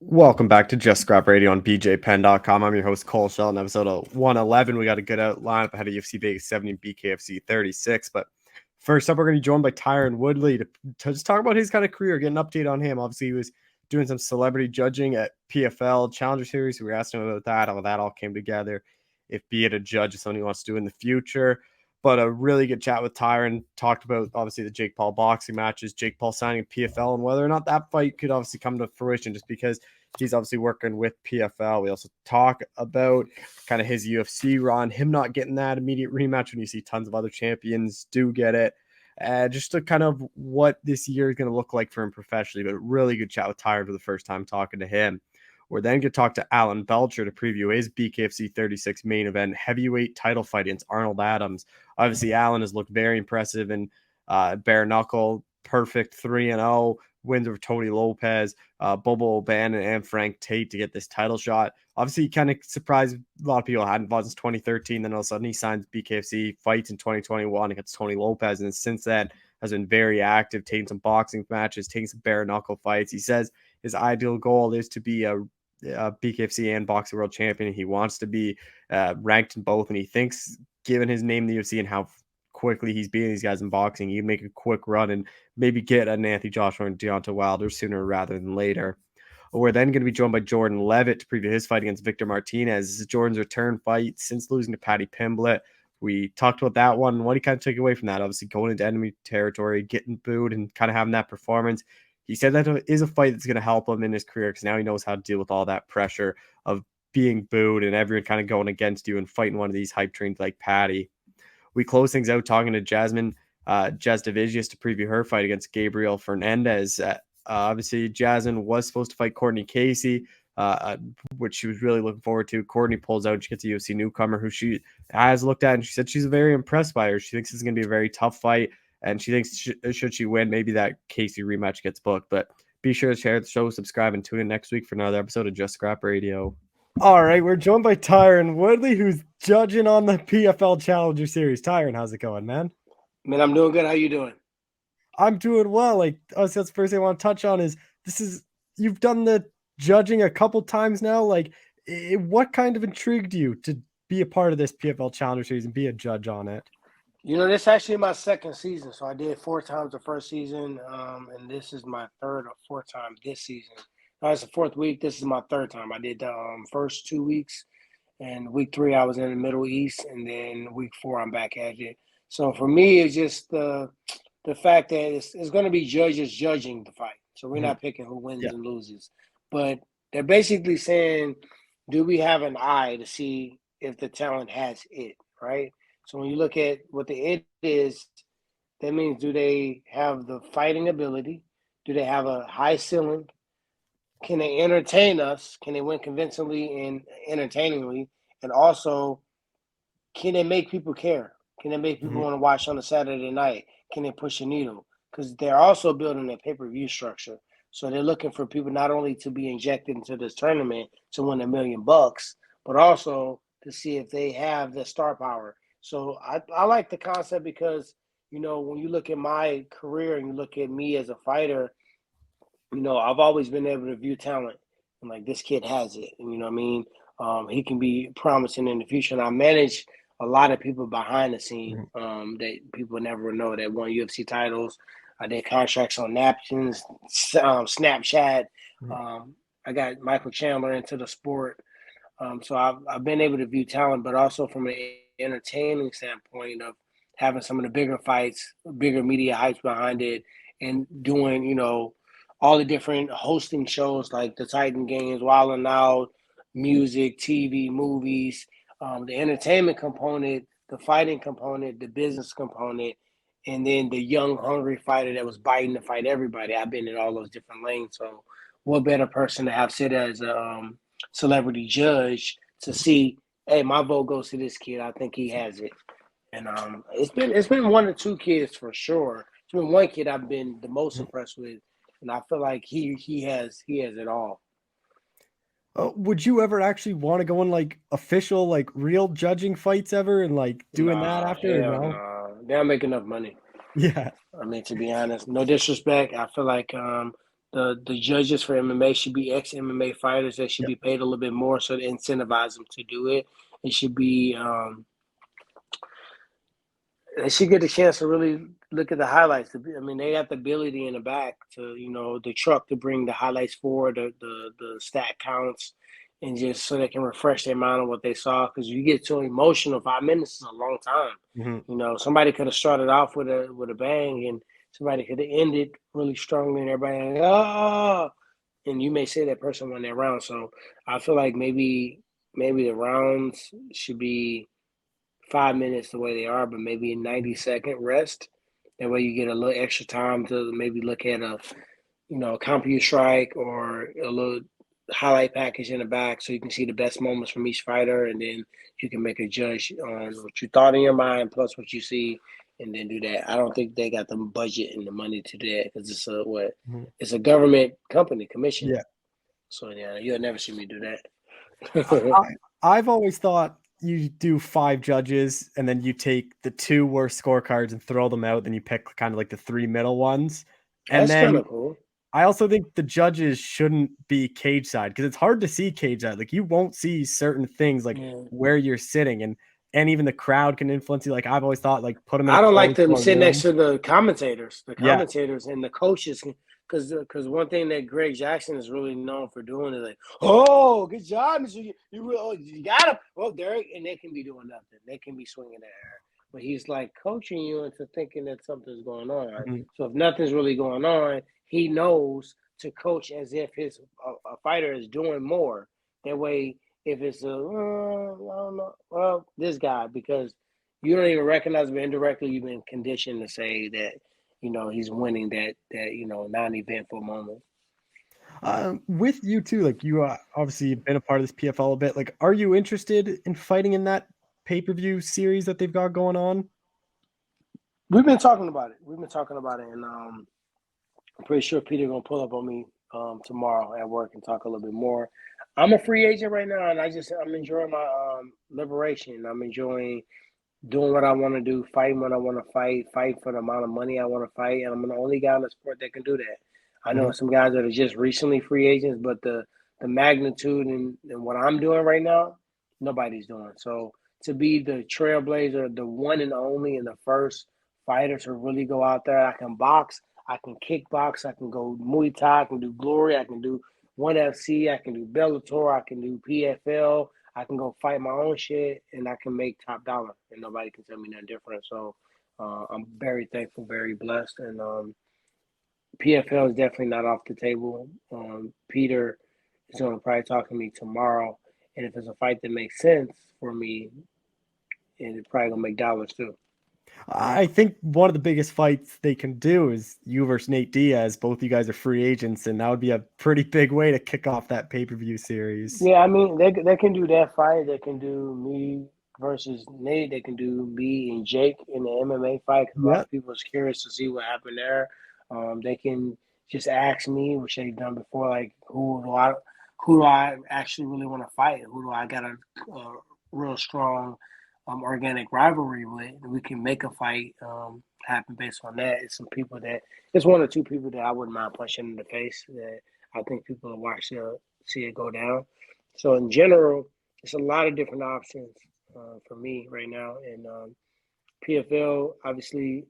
Welcome back to Just Scrap Radio on BJPENN.com. I'm your host, Cole Shelton, episode of 111. We got a good lineup ahead of UFC Vegas 70 and BKFC 36. But first up, we're going to be joined by Tyron Woodley to just talk about his kind of career, get an update on him. Obviously, he was doing some celebrity judging at PFL Challenger Series. We were asking him about that, how that all came together, if be it a judge is something he wants to do in the future. But a really good chat with Tyron. Talked about, obviously, the Jake Paul boxing matches, Jake Paul signing PFL, and whether or not that fight could obviously come to fruition just because he's obviously working with PFL. We also talk about kind of his UFC run, him not getting that immediate rematch when you see tons of other champions do get it. Just to kind of what this year is going to look like for him professionally, but really good chat with Tyron for the first time talking to him. We're then going to talk to Alan Belcher to preview his BKFC 36 main event heavyweight title fight against Arnold Adams. Obviously, Alan has looked very impressive in bare knuckle, perfect 3-0 wins over Tony Lopez, Bobo O'Bannon, and Frank Tate to get this title shot. Obviously, he kind of surprised a lot of people. Hadn't fought since 2013. Then all of a sudden, he signs BKFC, fights in 2021 against Tony Lopez, and since then has been very active, taking some boxing matches, taking some bare knuckle fights. He says his ideal goal is to be a BKFC and boxing world champion. He wants to be ranked in both, and he thinks, given his name in the UFC and how quickly he's beating these guys in boxing, he'd make a quick run and maybe get an Anthony Joshua and Deontay Wilder sooner rather than later. We're then going to be joined by Jordan Leavitt to preview his fight against Victor Martinez. This is Jordan's return fight since losing to Paddy Pimblett. We talked about that one and what he kind of took away from that. Obviously, going into enemy territory, getting booed, and kind of having that performance. He said that is a fight that's going to help him in his career because now he knows how to deal with all that pressure of being booed and everyone kind of going against you and fighting one of these hype trains like Paddy. We close things out talking to Jasmine Jasudavicius to preview her fight against Gabriel Fernandez. Obviously, Jasmine was supposed to fight Courtney Casey, which she was really looking forward to. Courtney pulls out. She gets a UFC newcomer who she has looked at, and she said she's very impressed by her. She thinks it's going to be a very tough fight, and she thinks should she win, maybe that Casey rematch gets booked. But be sure to share the show, subscribe, and tune in next week for another episode of Just Scrap Radio. All right, we're joined by Tyron Woodley, who's judging on the PFL Challenger Series. Tyron, how's it going, man? Man, I'm doing good. How you doing? I'm doing well. Like, that's the first thing I want to touch on is you've done the judging a couple times now. Like, what kind of intrigued you to be a part of this PFL Challenger Series and be a judge on it? This is actually my second season. So I did 4 times the first season, and this is my third or fourth time this season. It's the fourth week. This is my third time. I did the first 2 weeks, and week 3 I was in the Middle East, and then week 4 I'm back at it. So for me, it's just the fact that it's going to be judges judging the fight. So we're not picking who wins and loses. But they're basically saying, do we have an eye to see if the talent has it, right? So when you look at what the it is, that means do they have the fighting ability? Do they have a high ceiling? Can they entertain us? Can they win convincingly and entertainingly? And also, can they make people care? Can they make people want to watch on a Saturday night? Can they push a needle? Because they're also building a pay-per-view structure. So they're looking for people not only to be injected into this tournament to win $1 million, but also to see if they have the star power. So I like the concept because, when you look at my career and you look at me as a fighter, I've always been able to view talent. And like, this kid has it. And, you know what I mean? He can be promising in the future. And I manage a lot of people behind the scene that people never know that won UFC titles. I did contracts on napkins, Snapchat. I got Michael Chandler into the sport. So I've been able to view talent, but also from an entertaining standpoint of having some of the bigger fights, bigger media hypes behind it, and doing, all the different hosting shows like the Titan Games, Wild 'N Out, music, TV, movies, the entertainment component, the fighting component, the business component, and then the young, hungry fighter that was biting to fight everybody. I've been in all those different lanes. So what better person to have sit as a celebrity judge to see, hey, my vote goes to this kid. I think he has it. And it's been 1 or 2 kids for sure. It's been one kid I've been the most impressed with, and I feel like he has it all. Would you ever actually want to go in like official, like real judging fights ever and like doing that after? Hell No? nah. They don't make enough money. Yeah. I mean, to be honest, no disrespect. I feel like the judges for MMA should be ex-MMA fighters that should Yep. be paid a little bit more so to incentivize them to do it. It should be they should get a chance to really look at the highlights. I mean, they got the ability in the back to, the truck to bring the highlights forward, the stat counts, and just so they can refresh their mind on what they saw. Because you get so emotional, 5 minutes is a long time. Mm-hmm. Somebody could have started off with a bang, and somebody could have ended really strongly, and everybody and you may say that person won that round. So I feel like maybe the rounds should be 5 minutes the way they are, but maybe a 90-second rest. That way you get a little extra time to maybe look at a computer strike or a little highlight package in the back so you can see the best moments from each fighter, and then you can make a judge on what you thought in your mind plus what you see, and then do that. I don't think they got the budget and the money to do that because Mm-hmm. it's a government company commission. Yeah. So yeah, you'll never see me do I, that. I've always thought you do 5 judges and then you take the 2 worst scorecards and throw them out. Then you pick kind of like the 3 middle ones. And That's kind then of cool. I also think the judges shouldn't be cage side because it's hard to see cage side. Like you won't see certain things like Yeah. where you're sitting and even the crowd can influence you. Like I've always thought like put them in a I don't like closed them door sitting next room. to the commentators, Yeah. and the coaches, because one thing that Greg Jackson is really known for doing is like, oh, good job, you got him, well, Derek, and they can be doing nothing, they can be swinging the air, but he's like coaching you into thinking that something's going on. Mhm. So if nothing's really going on, he knows to coach as if a fighter is doing more. That way, if it's I don't know, well, this guy because you don't even recognize him indirectly. You've been conditioned to say that, he's winning that non-eventful moment. With you too, like you obviously been a part of this PFL a bit. Like, are you interested in fighting in that pay-per-view series that they've got going on? We've been talking about it. And I'm pretty sure Peter gonna pull up on me tomorrow at work and talk a little bit more. I'm a free agent right now, and I'm enjoying my liberation. I'm enjoying doing what I want to do, fighting when I want to fight for the amount of money I want to fight, and I'm the only guy in the sport that can do that. I know Mhm. some guys that are just recently free agents, but the magnitude and what I'm doing right now, nobody's doing. So to be the trailblazer, the one and only, and the first fighter to really go out there, I can box, I can kickbox, I can go Muay Thai, I can do Glory, I can do ONE FC, I can do Bellator, I can do PFL. I can go fight my own shit and I can make top dollar and nobody can tell me nothing different. So I'm very thankful, very blessed. And PFL is definitely not off the table. Peter is going to probably talk to me tomorrow. And if it's a fight that makes sense for me, and it's probably going to make dollars too. I think one of the biggest fights they can do is you versus Nate Diaz. Both you guys are free agents, and that would be a pretty big way to kick off that pay-per-view series. Yeah, I mean, they can do that fight. They can do me versus Nate. They can do me and Jake in the MMA fight because a lot Yeah. of people is curious to see what happened there. They can just ask me, which they've done before, like who do I actually really want to fight? Who do I got a real strong organic rivalry with? We can make a fight happen based on that. It's one or two people that I wouldn't mind punching in the face that I think people will watch see it go down. So in general, it's a lot of different options for me right now. And PFL, obviously,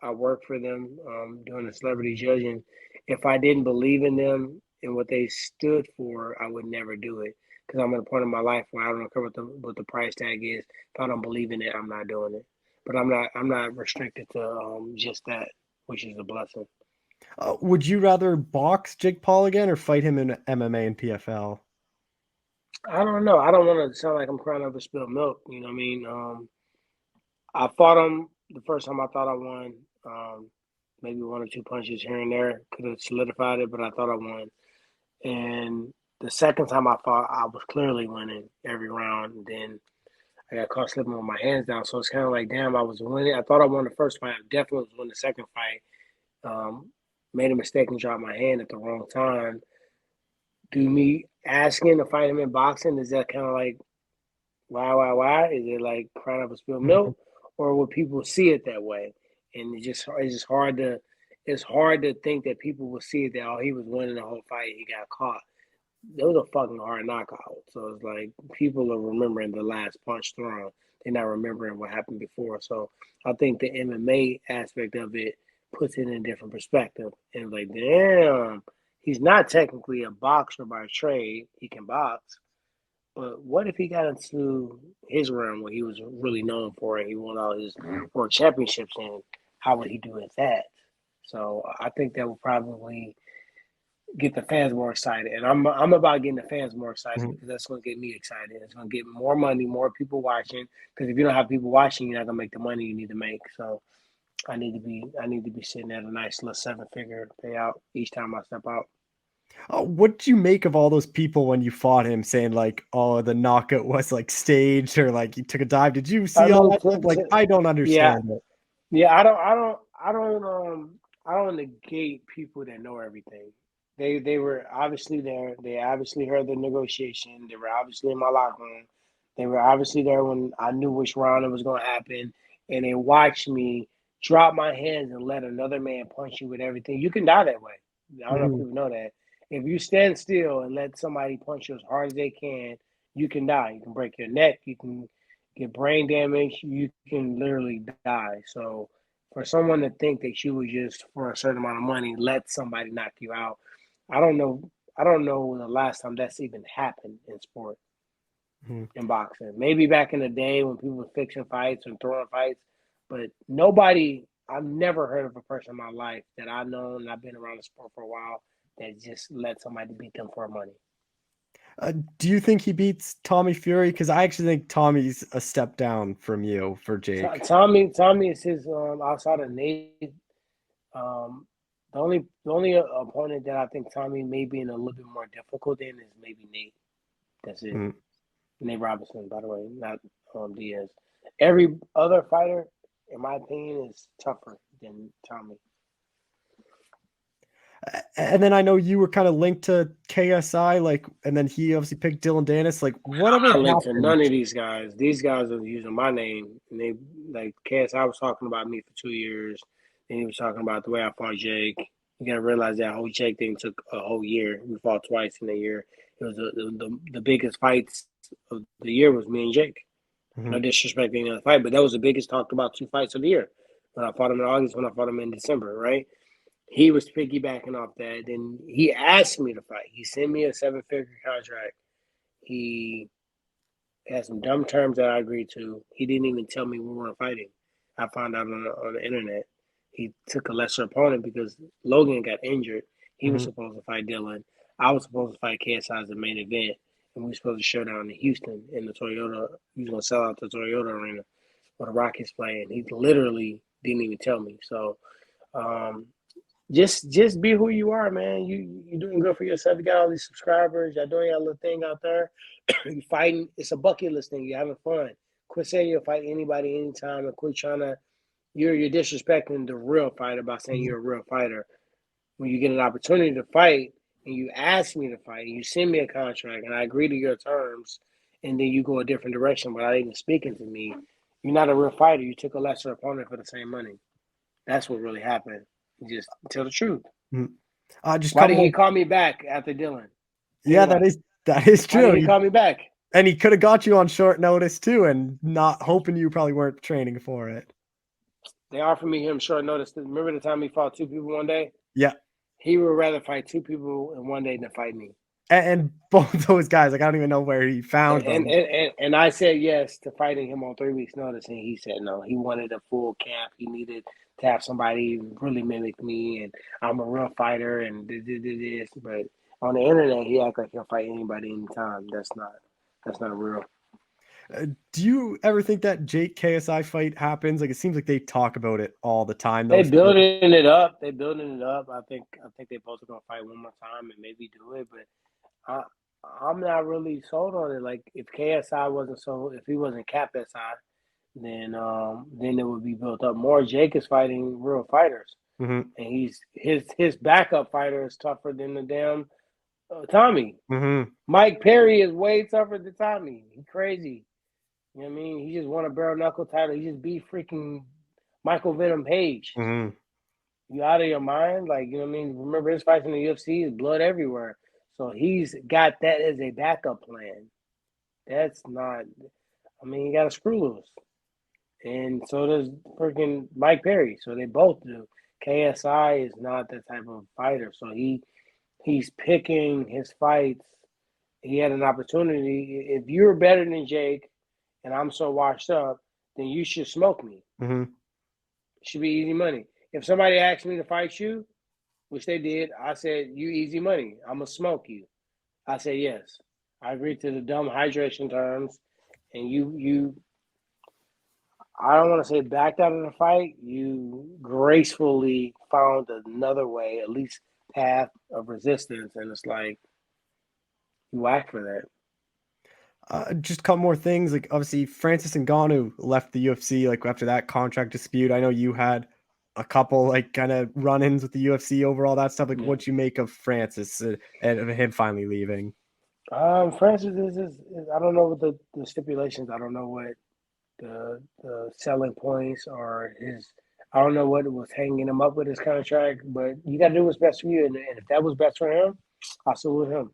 I work for them doing the celebrity judging. If I didn't believe in them and what they stood for, I would never do it because I'm at a point in my life where I don't care what the price tag is. If I don't believe in it, I'm not doing it. But I'm not restricted to just that, which is a blessing. Would you rather box Jake Paul again or fight him in MMA and PFL? I don't know. I don't want to sound like I'm crying over spilled milk. You know what I mean? I fought him the first time I thought I won. Maybe one or two punches here and there could have solidified it, but I thought I won. And the second time I fought, I was clearly winning every round. And then I got caught slipping with my hands down. So it's kind of like, damn, I was winning. I thought I won the first fight. I definitely was winning the second fight. Made a mistake and dropped my hand at the wrong time. Do me asking to fight him in boxing, is that kind of like, why? Is it like crying up a spilled Mhm. milk, or would people see it that way? And it's just hard to it's hard to think that people will see that, oh, he was winning the whole fight, he got caught. It was a fucking hard knockout. So it's like people are remembering the last punch thrown. They're not remembering what happened before. So I think the MMA aspect of it puts it in a different perspective. And like, damn, he's not technically a boxer by trade. He can box. But what if he got into his realm where he was really known for it? He won all his world championships, and how would he do at that? So I think that will probably get the fans more excited. And I'm about getting the fans more excited because that's going to get me excited. It's going to get more money, more people watching. Because if you don't have people watching, you're not going to make the money you need to make. So I need to be sitting at a nice little 7-figure payout each time I step out. What did you make of all those people when you fought him saying like, "Oh, the knockout was like staged," or like he took a dive? Did you see all that stuff? Like, I don't Yeah, understand it. yeah. I don't negate people that know everything. They were obviously there. They obviously heard the negotiation. They were obviously in my locker room. They were obviously there when I knew which round it was going to happen, and they watched me drop my hands and let another man punch you with everything. You can die that way. I don't know if Mhm. people know that. If you stand still and let somebody punch you as hard as they can, you can die. You can break your neck. You can get brain damage. You can literally die. So for someone to think that you would just for a certain amount of money let somebody knock you out, I don't know. I don't know the last time that's even happened in sport Mhm. in boxing. Maybe back in the day when people were fixing fights and throwing fights, but nobody. I've never heard of a person in my life that I know and I've been around the sport for a while that just let somebody beat them for money. Do you think he beats Tommy Fury? Because I actually think Tommy's a step down from you for Jake. Tommy is his outside of Nate. Um, the only opponent that I think Tommy may be in a little bit more difficult in is maybe Nate. That's it. Mhm. Nate Robinson, by the way, not Diaz. Every other fighter, in my opinion, is tougher than Tommy. And then I know you were kind of linked to KSI, like, and then he obviously picked Dylan Dennis. Like, whatever I'm not linked to happened? none of these guys. These guys are using my name, and they like KSI was talking about me for 2 years, and he was talking about the way I fought Jake. You gotta realize that whole Jake thing took a whole year. We fought twice in a year. It was the biggest fights of the year was me and Jake. No Mhm. disrespect to any other fight, but that was the biggest talked about 2 fights of the year. When I fought him in August, when I fought him in December, right? He was piggybacking off that. Then he asked me to fight. He sent me a 7-figure contract. He had some dumb terms that I agreed to. He didn't even tell me we weren't fighting. I found out on the internet. He took a lesser opponent because Logan got injured. He was Mhm. supposed to fight Dylan. I was supposed to fight KSI as the main event, and we were supposed to show down in Houston in the Toyota. He was going to sell out the Toyota Arena where the Rockets play, and he literally didn't even tell me. So um, just be who you are, man. You doing good for yourself. You got all these subscribers. Y'all doing your little thing out there. You fighting. It's a bucket list thing. You're having fun. Quit saying you'll fight anybody anytime, and quit trying to. You're disrespecting the real fighter by saying Mhm. you're a real fighter. When you get an opportunity to fight, and you ask me to fight, and you send me a contract, and I agree to your terms, and then you go a different direction without even speaking to me, you're not a real fighter. You took a lesser opponent for the same money. That's what really happened. Just tell the truth. Mhm. Just a Why couple did he more. call me back after Dylan? Think Yeah, about it. that is Why did true. he call me back? And he could have got you on short notice too, and not hoping you probably weren't training for it. They offered me him short notice. Remember the time he fought 2 people one day? Yeah, He would rather fight 2 people in one day than fight me. and both those guys, like, I don't even know where he found And them. and, and, and I said yes to fighting him on 3 weeks' notice, and he said no. He wanted a full camp. He needed to have somebody really mimic me, and I'm a real fighter, and this. But on the internet, he act like he'll fight anybody anytime. That's not real. Do you ever think that Jake KSI fight happens? Like, it seems like they talk about it all the time. They Those two. building it up. They building it up. I think they both are gonna fight one more time and maybe do it. But I I'm not really sold on it. Like if KSI wasn't if he wasn't Cap SI, then it would be built up more. Jake is fighting real fighters, Mhm, and his backup fighter is tougher than the damn Tommy. mhm, Mike Perry is way tougher than Tommy. He crazy. You know what I mean? He just won a bare knuckle title. He just beat freaking Michael Venom Page. mhm. You out of your mind? Like, you know what I mean? Remember his fights in the UFC is blood everywhere. So he's got that as a backup plan. That's not I mean, you got a screw loose. And so does freaking Mike Perry. So they both do. KSI is not that type of fighter. So he's picking his fights. He had an opportunity. If you're better than Jake and I'm so washed up, then you should smoke me. Mm-hmm. It should be easy money. If somebody asked me to fight you, which they did, I said, you easy money. I'm going to smoke you. I said, yes. I agreed to the dumb hydration terms. And you I don't want to say backed out of the fight. You gracefully found another way, at least path of resistance. And it's like, you whack for that. Just a couple more things. Like obviously, Francis Ngannou left the UFC like after that contract dispute. I know you had a couple like kind of run-ins with the UFC over all that stuff. Like, Yeah. what you make of Francis and him finally leaving? Francis is I don't know what the stipulations. I don't know what the selling points or his. I don't know what was hanging him up with his contract, but you got to do what's best for you. And if that was best for him, I salute him.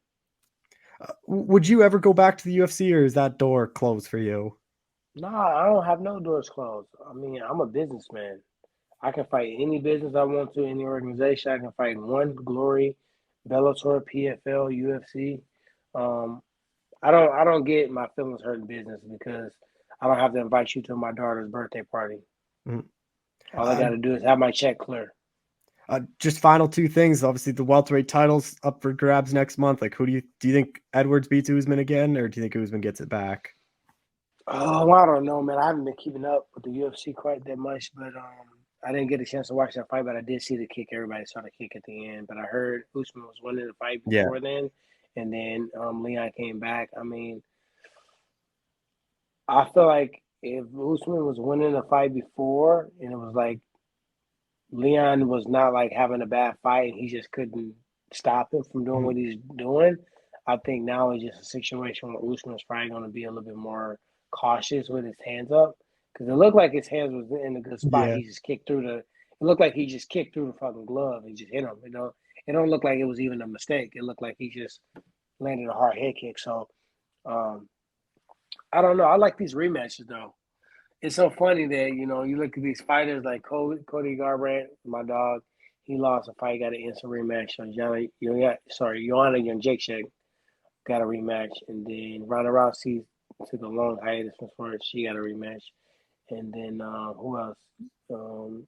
Would you ever go back to the UFC, or is that door closed for you? Nah, I don't have no doors closed. I mean, I'm a businessman. I can fight any business I want to, any organization. I can fight One, Glory, Bellator, PFL, UFC. Um, I don't get my feelings hurt in business because I don't have to invite you to my daughter's birthday party. Mhm. All I got to do is have my check clear. Just final two things. Obviously, the welterweight title's up for grabs next month. Like, who do you think Edwards beats Usman again, or do you think Usman gets it back? Oh, I don't know, man. I haven't been keeping up with the UFC quite that much, but I didn't get a chance to watch that fight, but I did see the kick. Everybody saw the kick at the end, but I heard Usman was winning the fight Yeah. before then, and then Leon came back. I mean, I feel like if Usman was winning the fight before, and it was like Leon was not like having a bad fight, and he just couldn't stop him from doing Mhm. what he's doing. I think now it's just a situation where Usman's probably going to be a little bit more cautious with his hands up because it looked like his hands was in a good spot. Yeah. He just kicked through the. It looked like he just kicked through the fucking glove and just hit him. You know, it don't look like it was even a mistake. It looked like he just landed a hard head kick. So um, I don't know. I like these rematches though. It's so funny that you look at these fighters like Cody Garbrandt, my dog. He lost a fight, got an instant rematch. So Joanna Jędrzejczyk got a rematch, and then Ronda Rousey took a long hiatus from it. She got a rematch, and then who else?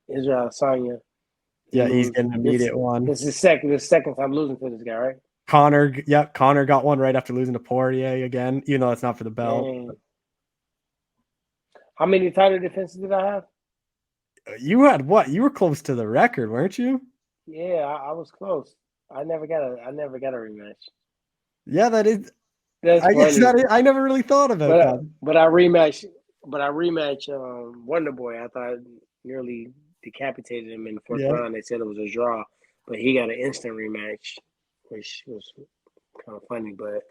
Israel Adesanya. He Yeah, he's lose. getting an This immediate one. this is second time losing to this guy, right? Connor got one right after losing to Poirier again, even though it's not for the belt. Dang. How many title defenses did I have? You had what? You were close to the record, weren't you? Yeah, I was close. I never got a rematch. Yeah, that is. That's I guess funny. I never really thought about But that. but I rematch Wonder Boy. I thought I nearly decapitated him in the fourth Yeah. round. They said it was a draw, but he got an instant rematch, which was kind of funny. But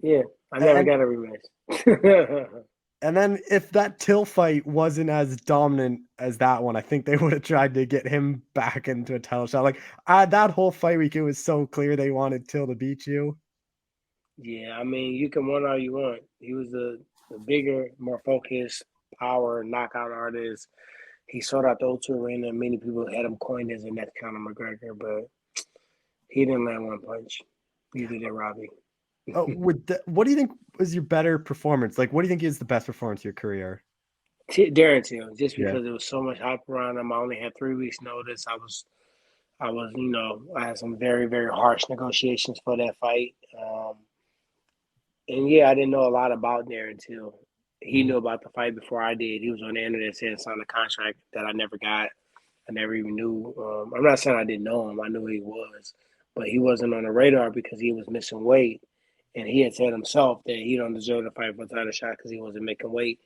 yeah, I never And got a rematch. and then if that Till fight wasn't as dominant as that one, I think they would have tried to get him back into a title shot. Like that whole fight week, it was so clear they wanted Till to beat you. Yeah, I mean, you can win all you want. He was the bigger, more focused, power knockout artist. He sold out the O2 Arena. Many people had him coined as a next Conor McGregor, but he didn't land one punch. Neither did Robbie. What do you think was your better performance? Like, what do you think is the best performance of your career? Darren Till, just Yeah. because there was so much hype around him. I only had 3 weeks notice. I had some very, very harsh negotiations for that fight. And yeah, I didn't know a lot about Darren Till. He Mhm. knew about the fight before I did. He was on the internet saying signed a contract that I never got. I never even knew. I'm not saying I didn't know him. I knew who he was, but he wasn't on the radar because he was missing weight, and he had said himself that he don't deserve to fight for a title shot because he wasn't making weight.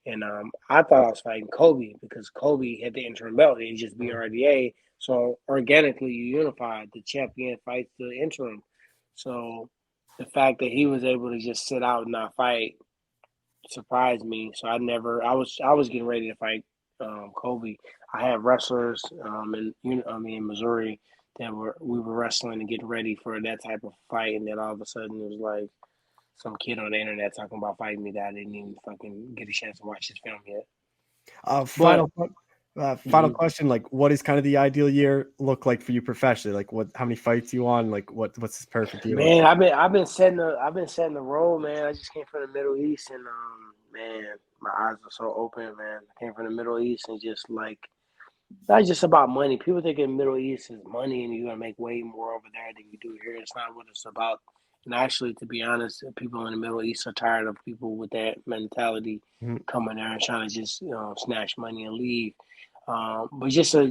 And I thought I was fighting Kobe because Kobe had the interim belt. He just be RDA, so organically you unified. The champion fights the interim. So the fact that he was able to just sit out and not fight surprised me. So I was getting ready to fight Kobe. I had wrestlers in Missouri that we were wrestling and getting ready for that type of fight, and then all of a sudden it was like some kid on the internet talking about fighting me that I didn't even fucking get a chance to watch his film yet. But Final question, like what is kind of the ideal year look like for you professionally? Like how many fights you on? Like what's this perfect year? man, I've been setting the role, man. I just came from the Middle East, and man, my eyes are so open, man. I came from the Middle East, and just like not just about money. People think in the Middle East is money, and you're gonna make way more over there than you do here. It's not what it's about. And actually, to be honest, people in the Middle East are tired of people with that mentality Mhm. coming there and trying to just snatch money and leave. But just a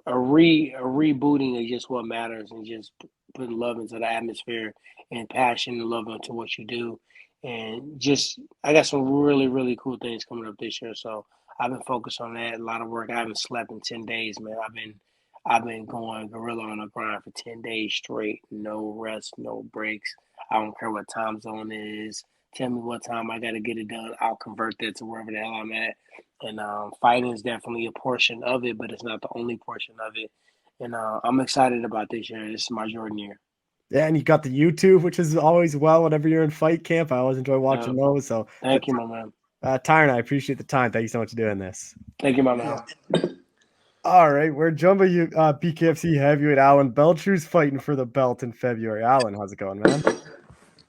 rebooting of just what matters and just putting love into the atmosphere and passion and love into what you do. And just, I got some really, really cool things coming up this year. So I've been focused on that. A lot of work. I haven't slept in 10 days, man. I've been going gorilla on the grind for 10 days straight. No rest, no breaks. I don't care what time zone it is. Tell me what time I got to get it done. I'll convert that to wherever the hell I'm at. And fighting is definitely a portion of it, but it's not the only portion of it. And I'm excited about this year. This is my Jordan year. Yeah, and you got the YouTube, which is always whenever you're in fight camp. I always enjoy watching those. So Thank you, my man. Tyron, I appreciate the time. Thank you so much for doing this. Thank you, my man. All right, we're jumping you BKFC heavyweight Alan Belcher's fighting for the belt in February. Alan, how's it going, man?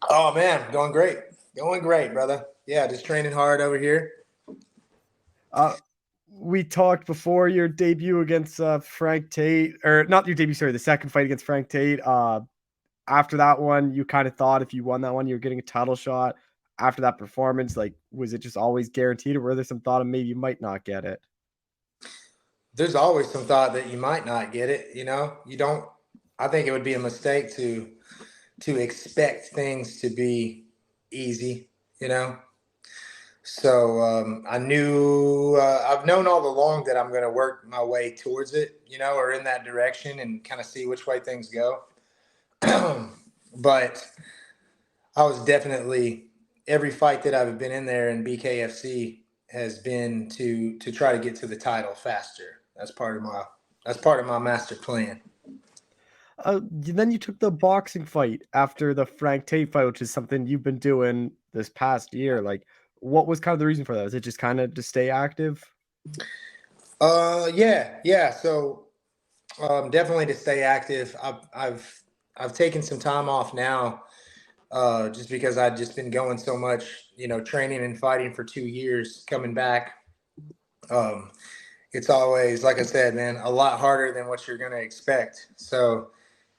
Oh man, going great. Going great, brother. Yeah, just training hard over here. We talked before your debut against Frank Tate, or not your debut, sorry, the second fight against Frank Tate. After that one, you kind of thought if you won that one, you were getting a title shot. After that performance, like, was it just always guaranteed, or were there some thought of maybe you might not get it? There's always some thought that you might not get it. You know, you don't. I think it would be a mistake to expect things to be easy. You know, so I knew I've known all along that I'm going to work my way towards it. You know, or in that direction and kind of see which way things go. But I was definitely every fight that I've been in there in BKFC has been to try to get to the title faster. That's part of my master plan. Then you took the boxing fight after the Frank Tate fight, which is something you've been doing this past year. Like, what was kind of the reason for that? Was it just kind of to stay active? Yeah. So definitely to stay active. I've taken some time off now, just because I've just been going so much, you know, training and fighting for 2 years. Coming back, it's always, like I said, man, a lot harder than what you're going to expect. So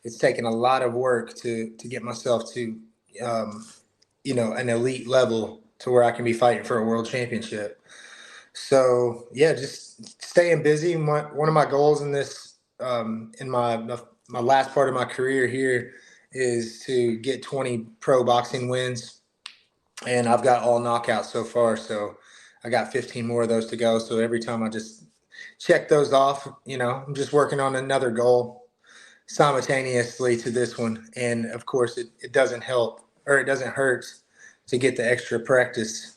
it's taken a lot of work to get myself to, you know, an elite level to where I can be fighting for a world championship. So yeah, just staying busy. One of my goals in this, in my last part of my career here, is to get 20 pro boxing wins, and I've got all knockouts so far. So I got 15 more of those to go. So every time I just check those off, you know, I'm just working on another goal simultaneously to this one. And of course, it doesn't help, or it doesn't hurt to get the extra practice.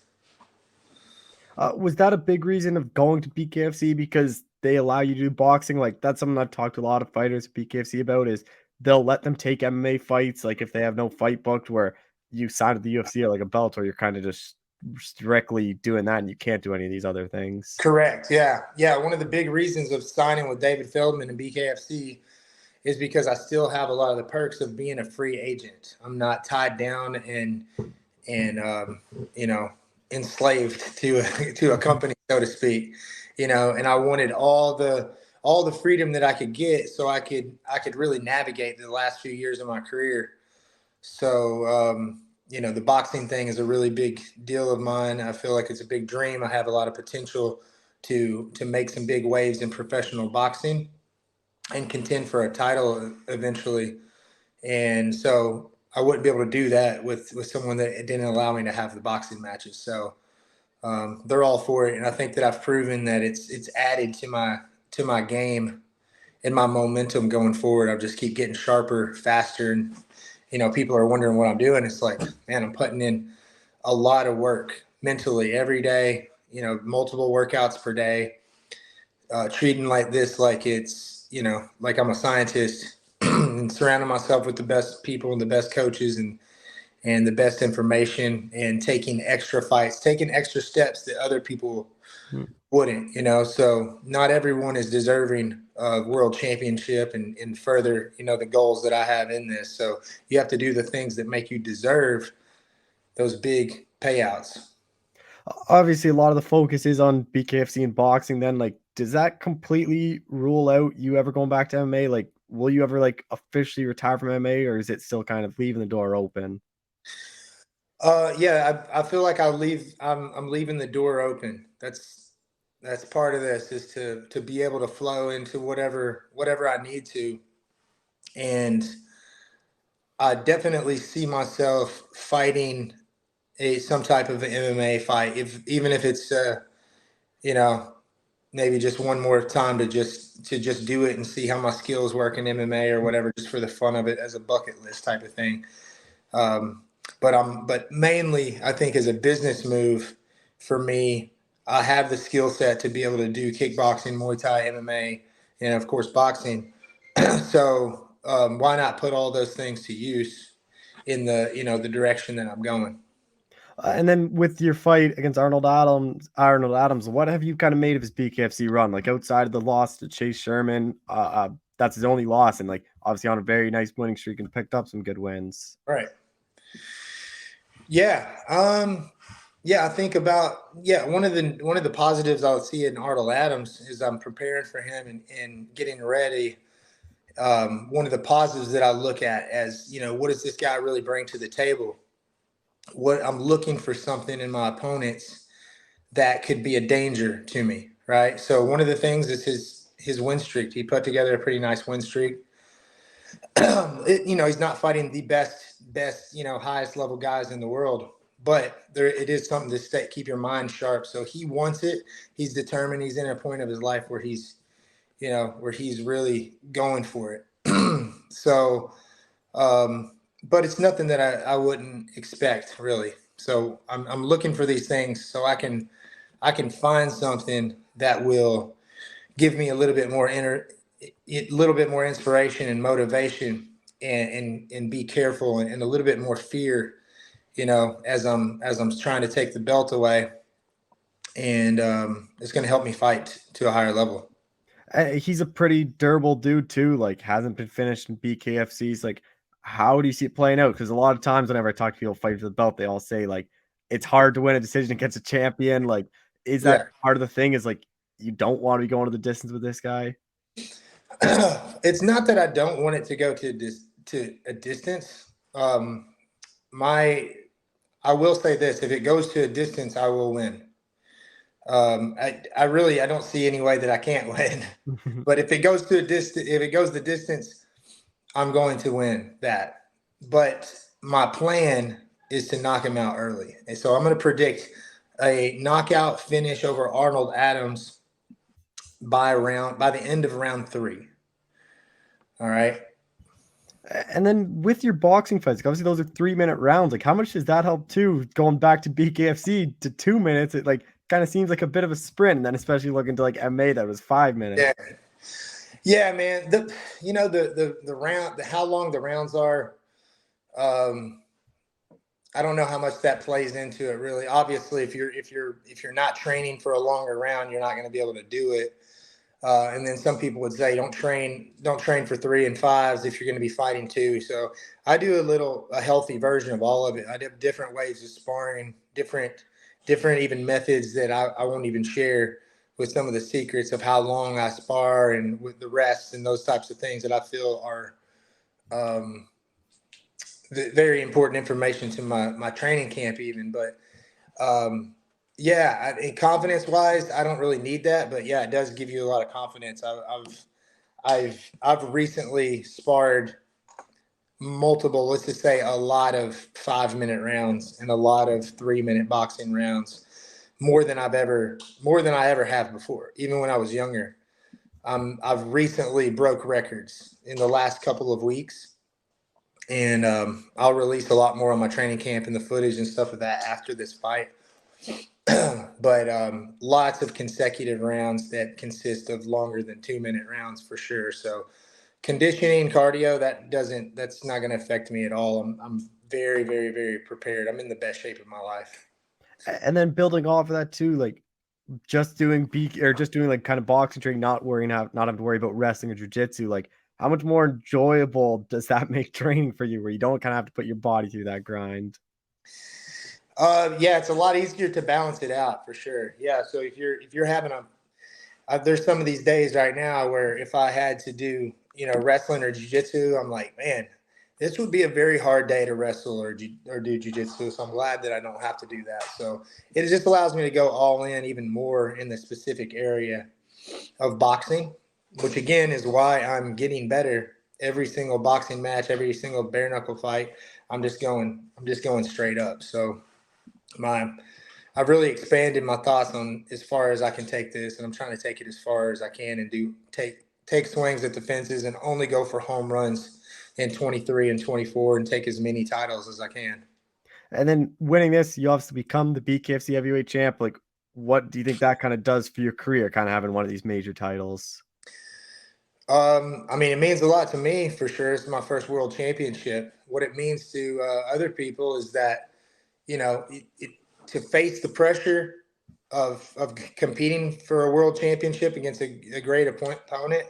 Was that a big reason of going to BKFC because they allow you to do boxing? Like, that's something I've talked to a lot of fighters at BKFC about, is they'll let them take MMA fights, like if they have no fight booked, where you sign with the UFC or like a Belcher, you're kind of just strictly doing that and you can't do any of these other things. Correct. Yeah. One of the big reasons of signing with David Feldman and BKFC is because I still have a lot of the perks of being a free agent. I'm not tied down and you know, enslaved to a company, so to speak. You know, and I wanted all the freedom that I could get, so I could really navigate the last few years of my career. So you know, the boxing thing is a really big deal of mine. I feel like it's a big dream. I have a lot of potential to make some big waves in professional boxing and contend for a title eventually. And so I wouldn't be able to do that with someone that didn't allow me to have the boxing matches. So they're all for it, and I think that I've proven that it's added to my game and my momentum going forward. I'll just keep getting sharper, faster, and you know, people are wondering what I'm doing. It's like, man, I'm putting in a lot of work mentally every day. You know, multiple workouts per day, treating like this, like it's, like I'm a scientist, and surrounding myself with the best people and the best coaches and the best information, and taking extra fights, taking extra steps that other people wouldn't, so not everyone is deserving of world championship and further, the goals that I have in this. So you have to do the things that make you deserve those big payouts. Obviously, a lot of the focus is on BKFC and boxing. Then, like, does that completely rule out you ever going back to MMA? Like, will you ever like officially retire from MMA, or is it still kind of leaving the door open? Yeah, I feel like I'll leave. I'm leaving the door open. That's part of this, is to be able to flow into whatever I need to, and I definitely see myself fighting some type of an MMA fight, even if it's maybe just one more time to just do it and see how my skills work in MMA or whatever, just for the fun of it, as a bucket list type of thing. But mainly, I think, as a business move for me, I have the skill set to be able to do kickboxing, Muay Thai, MMA, and of course boxing. So why not put all those things to use in the direction that I'm going? And then with your fight against Arnold Adams, what have you kind of made of his BKFC run? Like, outside of the loss to Chase Sherman, that's his only loss, and like obviously on a very nice winning streak and picked up some good wins. Right. Yeah. I think about one of the positives I'll see in Arnold Adams is I'm preparing for him and getting ready. One of the positives that I look at as, what does this guy really bring to the table? What I'm looking for something in my opponents that could be a danger to me, right? So one of the things is his win streak. He put together a pretty nice win streak. He's not fighting the best, highest level guys in the world, but it is something to keep your mind sharp. So he wants it. He's determined. He's in a point of his life where he's really going for it. So, but it's nothing that I wouldn't expect, really. So I'm looking for these things so I can find something that will give me a little bit more inspiration and motivation, and be careful, and a little bit more fear, as I'm trying to take the belt away, and it's going to help me fight to a higher level. He's a pretty durable dude too. Like, hasn't been finished in BKFCs. Like, how do you see it playing out? Because a lot of times whenever I talk to people fighting for the belt, they all say like it's hard to win a decision against a champion. Like, is that part of the thing? Is like you don't want to be going to the distance with this guy? It's not that I don't want it to go to a distance. I will say this: if it goes to a distance, I will win. I don't see any way that I can't win. But if it goes the distance, I'm going to win that. But my plan is to knock him out early, and so I'm going to predict a knockout finish over Arnold Adams by the end of round 3. All right. And then with your boxing fights, obviously those are 3-minute rounds. Like, how much does that help too? Going back to BKFC to 2 minutes, it like kind of seems like a bit of a sprint. And then especially looking to like MMA, that was 5 minutes. Yeah, man. The round, how long the rounds are. I don't know how much that plays into it, really. Obviously, if you're not training for a longer round, you're not going to be able to do it. And then some people would say, don't train for 3 and 5s if you're going to be fighting 2. So I do a healthy version of all of it. I have different ways of sparring, different even methods that I won't even share, with some of the secrets of how long I spar and with the rests and those types of things that I feel are very important information to my training camp even. But confidence wise, I don't really need that, but yeah, it does give you a lot of confidence. I've recently sparred multiple, let's just say a lot of 5-minute rounds and a lot of 3-minute boxing rounds, more than I ever have before, even when I was younger. I've recently broke records in the last couple of weeks, and I'll release a lot more on my training camp and the footage and stuff of that after this fight. but lots of consecutive rounds that consist of longer than 2-minute rounds for sure. So conditioning, cardio, that's not going to affect me at all. I'm very, very, very prepared. I'm in the best shape of my life. And then building off of that too, like just doing like kind of boxing training, not having to worry about wrestling or jiu-jitsu, like how much more enjoyable does that make training for you where you don't kind of have to put your body through that grind? Yeah, it's a lot easier to balance it out for sure. Yeah. So if you're having there's some of these days right now where if I had to do, wrestling or jiu-jitsu, I'm like, man, this would be a very hard day to wrestle or do jiu-jitsu. So I'm glad that I don't have to do that. So it just allows me to go all in even more in the specific area of boxing, which again is why I'm getting better every single boxing match, every single bare knuckle fight. I'm just going straight up. So I've really expanded my thoughts on as far as I can take this, and I'm trying to take it as far as I can and take swings at the fences and only go for home runs in 23 and 24 and take as many titles as I can. And then winning this, you obviously become the BKFC heavyweight champ. Like, what do you think that kind of does for your career, kind of having one of these major titles? I mean, it means a lot to me for sure. It's my first world championship. What it means to other people is that, to face the pressure of competing for a world championship against a great opponent,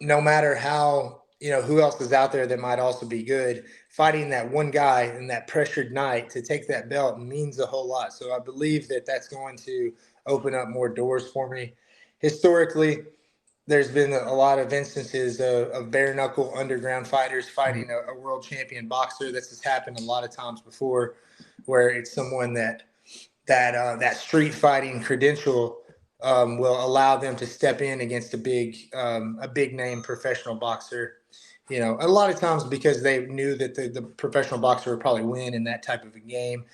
no matter how, who else is out there that might also be good, fighting that one guy in that pressured night to take that belt means a whole lot. So I believe that that's going to open up more doors for me. Historically, there's been a lot of instances of bare knuckle underground fighters fighting a world champion boxer. This has happened a lot of times before, where it's someone that street fighting credential will allow them to step in against a big name professional boxer. A lot of times because they knew that the professional boxer would probably win in that type of a game,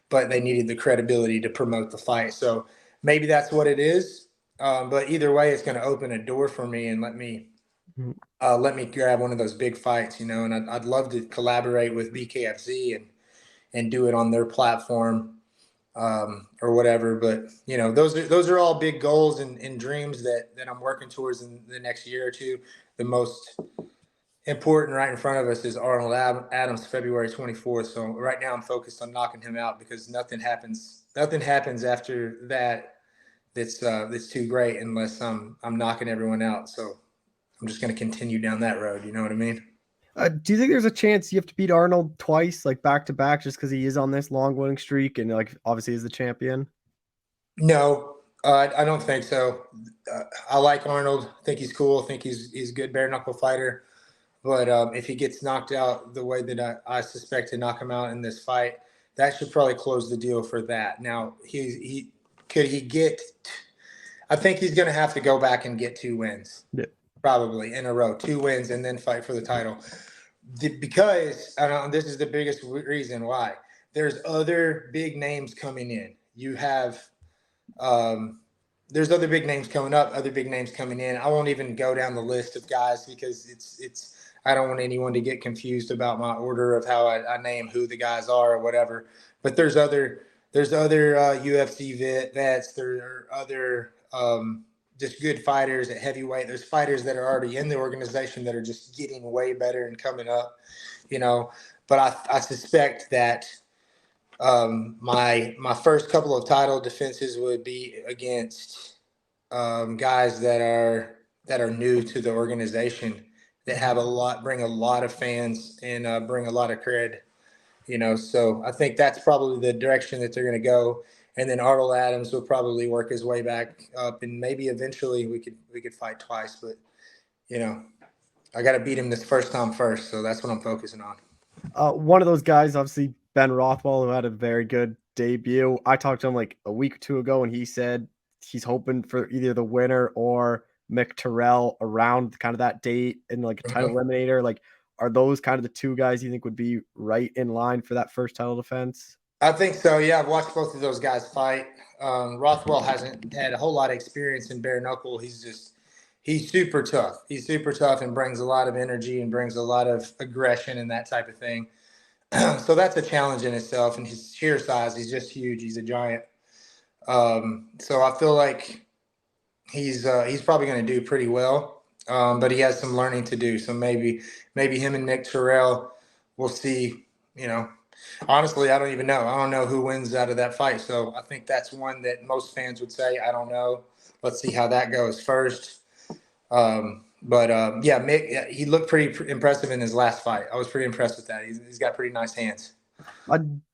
but they needed the credibility to promote the fight. So maybe that's what it is. But either way, it's going to open a door for me and let me grab one of those big fights, and I'd love to collaborate with BKFC and do it on their platform or whatever. But, those are all big goals and dreams that I'm working towards in the next year or two. The most important right in front of us is Arnold Adams, February 24th. So right now I'm focused on knocking him out because nothing happens after that. That's too great unless I'm knocking everyone out. So I'm just going to continue down that road. You know what I mean? Do you think there's a chance you have to beat Arnold twice, like back to back, just because he is on this long winning streak and like obviously is the champion? No, I don't think so. I like Arnold. I think he's cool. I think he's a good bare knuckle fighter. But if he gets knocked out the way that I suspect to knock him out in this fight, that should probably close the deal for that. Now could he get? I think he's going to have to go back and get 2 wins, probably in a row, 2 wins, and then fight for the title. Because this is the biggest reason why. There's other big names coming in. You have, there's other big names coming up, other big names coming in. I won't even go down the list of guys because it's. I don't want anyone to get confused about my order of how I name who the guys are or whatever. But there's other UFC vets. There are other just good fighters at heavyweight. There's fighters that are already in the organization that are just getting way better and coming up, But I suspect that my first couple of title defenses would be against guys that are new to the organization, that bring a lot of fans and bring a lot of cred. So I think that's probably the direction that they're going to go. And then Arnold Adams will probably work his way back up, and maybe eventually we could fight twice. But I got to beat him this first time first, so that's what I'm focusing on. One of those guys, obviously Ben Rothwell, who had a very good debut. I talked to him like a week or two ago, and he said he's hoping for either the winner or Mick Terrell around kind of that date in like a title eliminator. Like, are those kind of the two guys you think would be right in line for that first title defense? I think so. Yeah, I've watched both of those guys fight. Rothwell hasn't had a whole lot of experience in bare knuckle. He's super tough. He's super tough and brings a lot of energy and brings a lot of aggression and that type of thing. So that's a challenge in itself. And his sheer size, he's just huge. He's a giant. So I feel like he's probably going to do pretty well. But he has some learning to do. So maybe him and Nick Terrell, we'll see. You know, honestly, I don't even know. I don't know who wins out of that fight. So I think that's one that most fans would say, I don't know. Let's see how that goes first. Yeah, Mick, yeah, he looked pretty impressive in his last fight. I was pretty impressed with that. He's got pretty nice hands.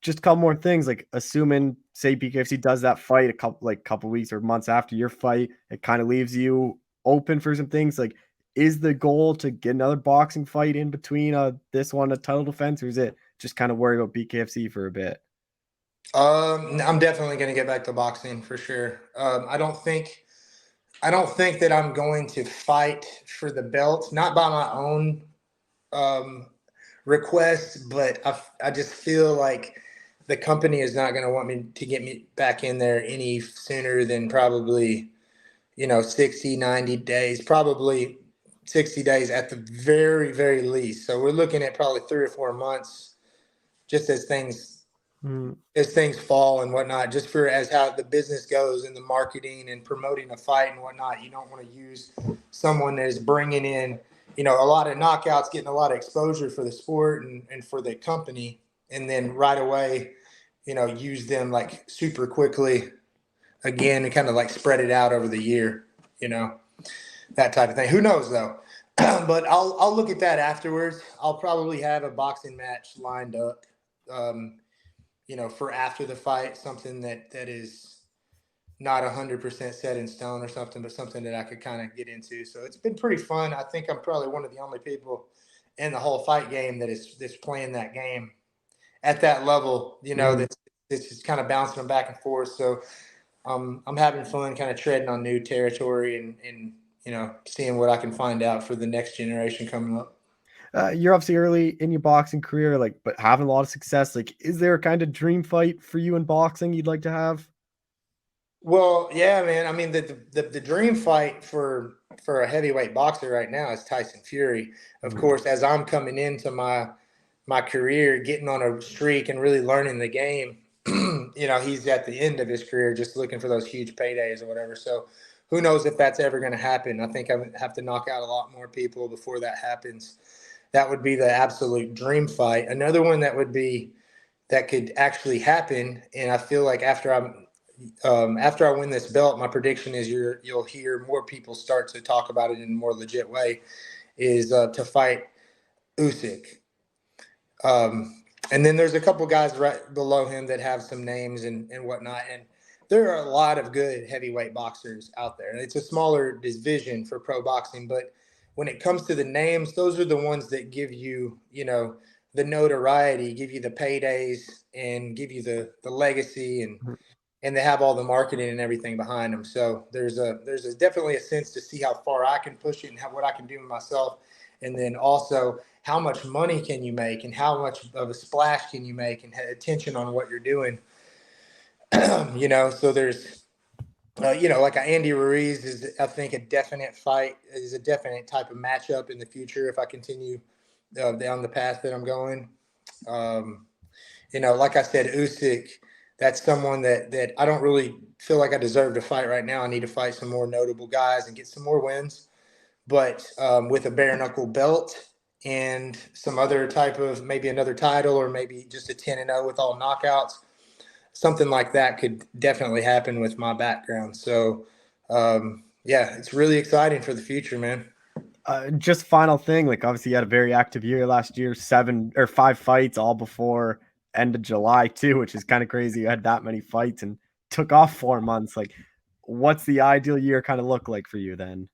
Just a couple more things, like assuming, say, BKFC does that fight a couple weeks or months after your fight, it kind of leaves you open for some things. Like, is the goal to get another boxing fight in between this one, a title defense, or is it just kind of worry about BKFC for a bit? I'm definitely going to get back to boxing for sure. I don't think that I'm going to fight for the belt, not by my own request, but I just feel like the company is not going to want me to get me back in there any sooner than probably, 60, 90 days, probably 60 days at the very, very least. So we're looking at probably 3 or 4 months, just as things fall and whatnot, just for as how the business goes and the marketing and promoting a fight and whatnot. You don't want to use someone that is bringing in, a lot of knockouts, getting a lot of exposure for the sport and for the company, and then right away, use them like super quickly again and kind of like spread it out over the year, that type of thing. Who knows though? But I'll look at that afterwards. I'll probably have a boxing match lined up. For after the fight, something that is not 100% set in stone or something, but something that I could kind of get into. So it's been pretty fun. I think I'm probably one of the only people in the whole fight game that's playing that game at that level, that's just kind of bouncing them back and forth. So I'm having fun kind of treading on new territory and seeing what I can find out for the next generation coming up. You're obviously early in your boxing career, but having a lot of success. Like, is there a kind of dream fight for you in boxing you'd like to have? Well, yeah, man. I mean, the dream fight for a heavyweight boxer right now is Tyson Fury. Of course, as I'm coming into my career, getting on a streak and really learning the game, he's at the end of his career, just looking for those huge paydays or whatever. So, who knows if that's ever going to happen? I think I would have to knock out a lot more people before that happens. That would be the absolute dream fight. Another one that could actually happen, and I feel like after I win this belt, my prediction is you'll hear more people start to talk about it in a more legit way, is to fight Usyk. And then there's a couple guys right below him that have some names and whatnot. And there are a lot of good heavyweight boxers out there. It's a smaller division for pro boxing, but when it comes to the names, those are the ones that give you, the notoriety, give you the paydays, and give you the legacy, and they have all the marketing and everything behind them. So there's definitely a sense to see how far I can push it and what I can do with myself. And then also how much money can you make and how much of a splash can you make and have attention on what you're doing. So there's, like Andy Ruiz is, I think, a definite fight, is a definite type of matchup in the future if I continue down the path that I'm going. Like I said, Usyk, that's someone that I don't really feel like I deserve to fight right now. I need to fight some more notable guys and get some more wins. But with a bare knuckle belt and some other type of, maybe another title or maybe just a 10-0 with all knockouts, something like that could definitely happen with my background. So, it's really exciting for the future, man. Just final thing, obviously you had a very active year last year, 5 fights all before end of July too, which is kind of crazy. You had that many fights and took off 4 months. What's the ideal year kind of look like for you then?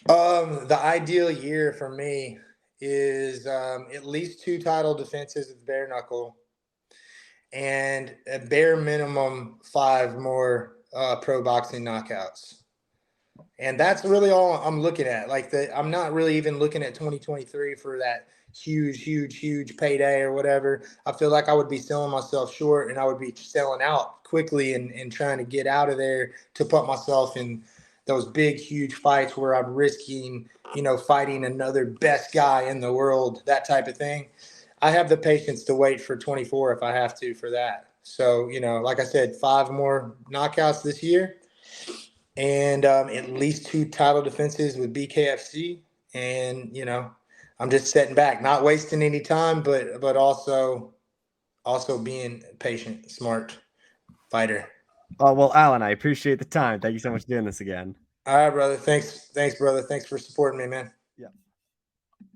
The ideal year for me is at least 2 title defenses with bare knuckle and a bare minimum 5 more pro boxing knockouts. And that's really all I'm looking at. I'm not really even looking at 2023 for that huge payday or whatever. I feel like I would be selling myself short and I would be selling out quickly and trying to get out of there to put myself in those big, huge fights where I'm risking, fighting another best guy in the world, that type of thing. I have the patience to wait for 24 if I have to for that. So, like I said, 5 more knockouts this year, and at least 2 title defenses with BKFC. And, I'm just sitting back, not wasting any time, but also being patient, smart fighter. Oh, well, Alan, I appreciate the time. Thank you so much for doing this again. All right, brother. Thanks, brother. Thanks for supporting me, man. Yeah.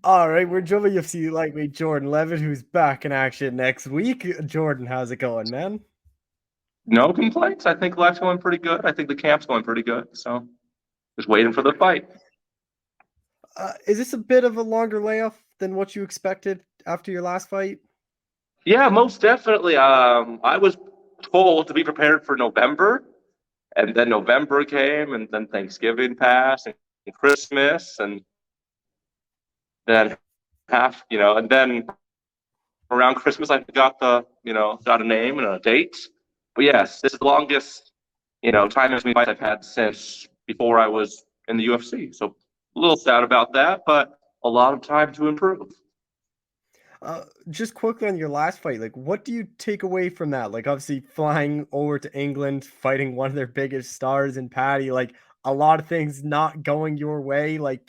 All right, we're joined by UFC lightweight Jordan Leavitt, who's back in action next week. Jordan, how's it going, man? No complaints. I think life's going pretty good. I think the camp's going pretty good. So just waiting for the fight. Is this a bit of a longer layoff than what you expected after your last fight? Yeah, most definitely. I was told to be prepared for November, and then November came, and then Thanksgiving passed, and Christmas, and then and then around Christmas I got got a name and a date. But yes, this is the longest, time between fights I've had since before I was in the UFC. So a little sad about that, but a lot of time to improve. Just quickly on your last fight, like, what do you take away from that? Like, obviously flying over to England, fighting one of their biggest stars in Paddy, like a lot of things not going your way. Like,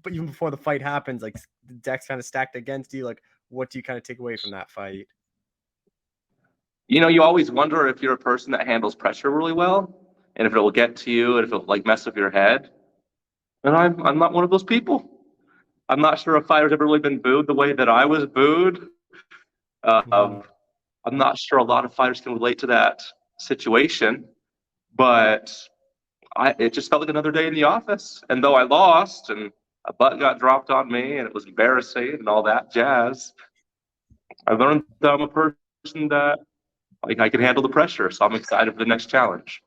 but even before the fight happens, like the deck's kind of stacked against you. Like, what do you kind of take away from that fight? You always wonder if you're a person that handles pressure really well, and if it will get to you, and if it will mess up your head. And I'm not one of those people. I'm not sure a fighter's ever really been booed the way that I was booed. I'm not sure a lot of fighters can relate to that situation, but it just felt like another day in the office. And though I lost and a butt got dropped on me and it was embarrassing and all that jazz, I learned that I'm a person that I can handle the pressure. So I'm excited for the next challenge.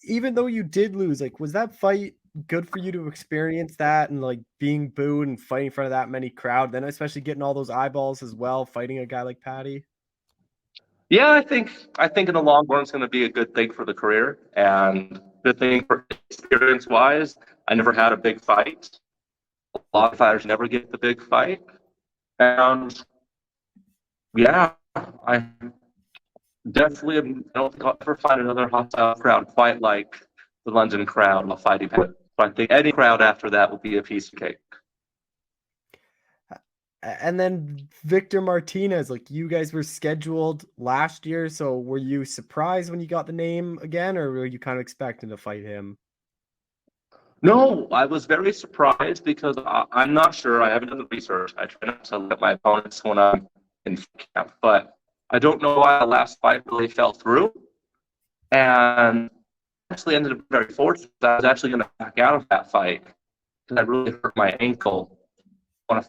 Even though you did lose, like, was that fight good for you to experience that and like being booed and fighting in front of that many crowd, then especially getting all those eyeballs as well, fighting a guy like Paddy? Yeah, I think in the long run it's going to be a good thing for the career and good thing for experience wise. I never had a big fight. A lot of fighters never get the big fight, and yeah, I definitely I don't think I'll ever find another hostile crowd quite like the London crowd while fighting. So I think any crowd after that will be a piece of cake. And then Victor Martinez, like, you guys were scheduled last year, so were you surprised when you got the name again, or were you kind of expecting to fight him? No, I was very surprised because I'm not sure. I haven't done the research. I try not to let my opponents when I'm in camp, but I don't know why the last fight really fell through. And actually ended up very fortunate. I was actually going to back out of that fight because I really hurt my ankle. I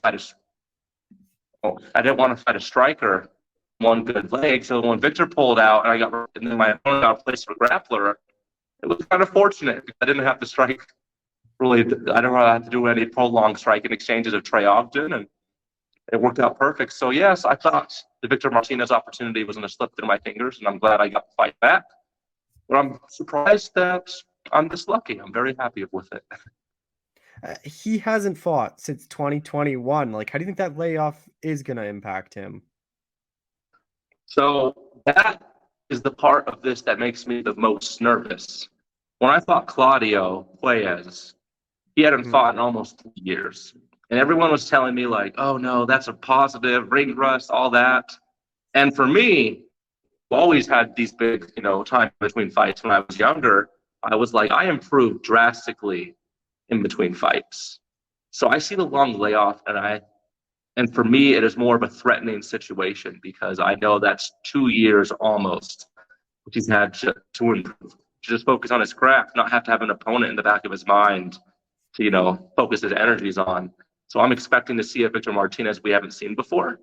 didn't want to fight a striker, one good leg. So when Victor pulled out and and then my opponent got placed for grappler, it was kind of fortunate because I didn't have to strike. Really, I didn't have to do any prolonged striking exchanges of Trey Ogden, and it worked out perfect. So yes, I thought the Victor Martinez opportunity was going to slip through my fingers, and I'm glad I got the fight back. But I'm surprised that I'm this lucky. I'm very happy with it. He hasn't fought since 2021. Like, how do you think that layoff is going to impact him? So that is the part of this that makes me the most nervous. When I fought Claudio Puelles, he hadn't fought in almost 3 years. And everyone was telling me, like, oh, no, that's a positive, ring rust, all that. And for me, I always had these big, time between fights when I was younger. I was like, I improved drastically in between fights. So I see the long layoff, and for me, it is more of a threatening situation because I know that's 2 years almost, which he's had to improve, to just focus on his craft, not have to have an opponent in the back of his mind to, focus his energies on. So I'm expecting to see a Victor Martinez we haven't seen before.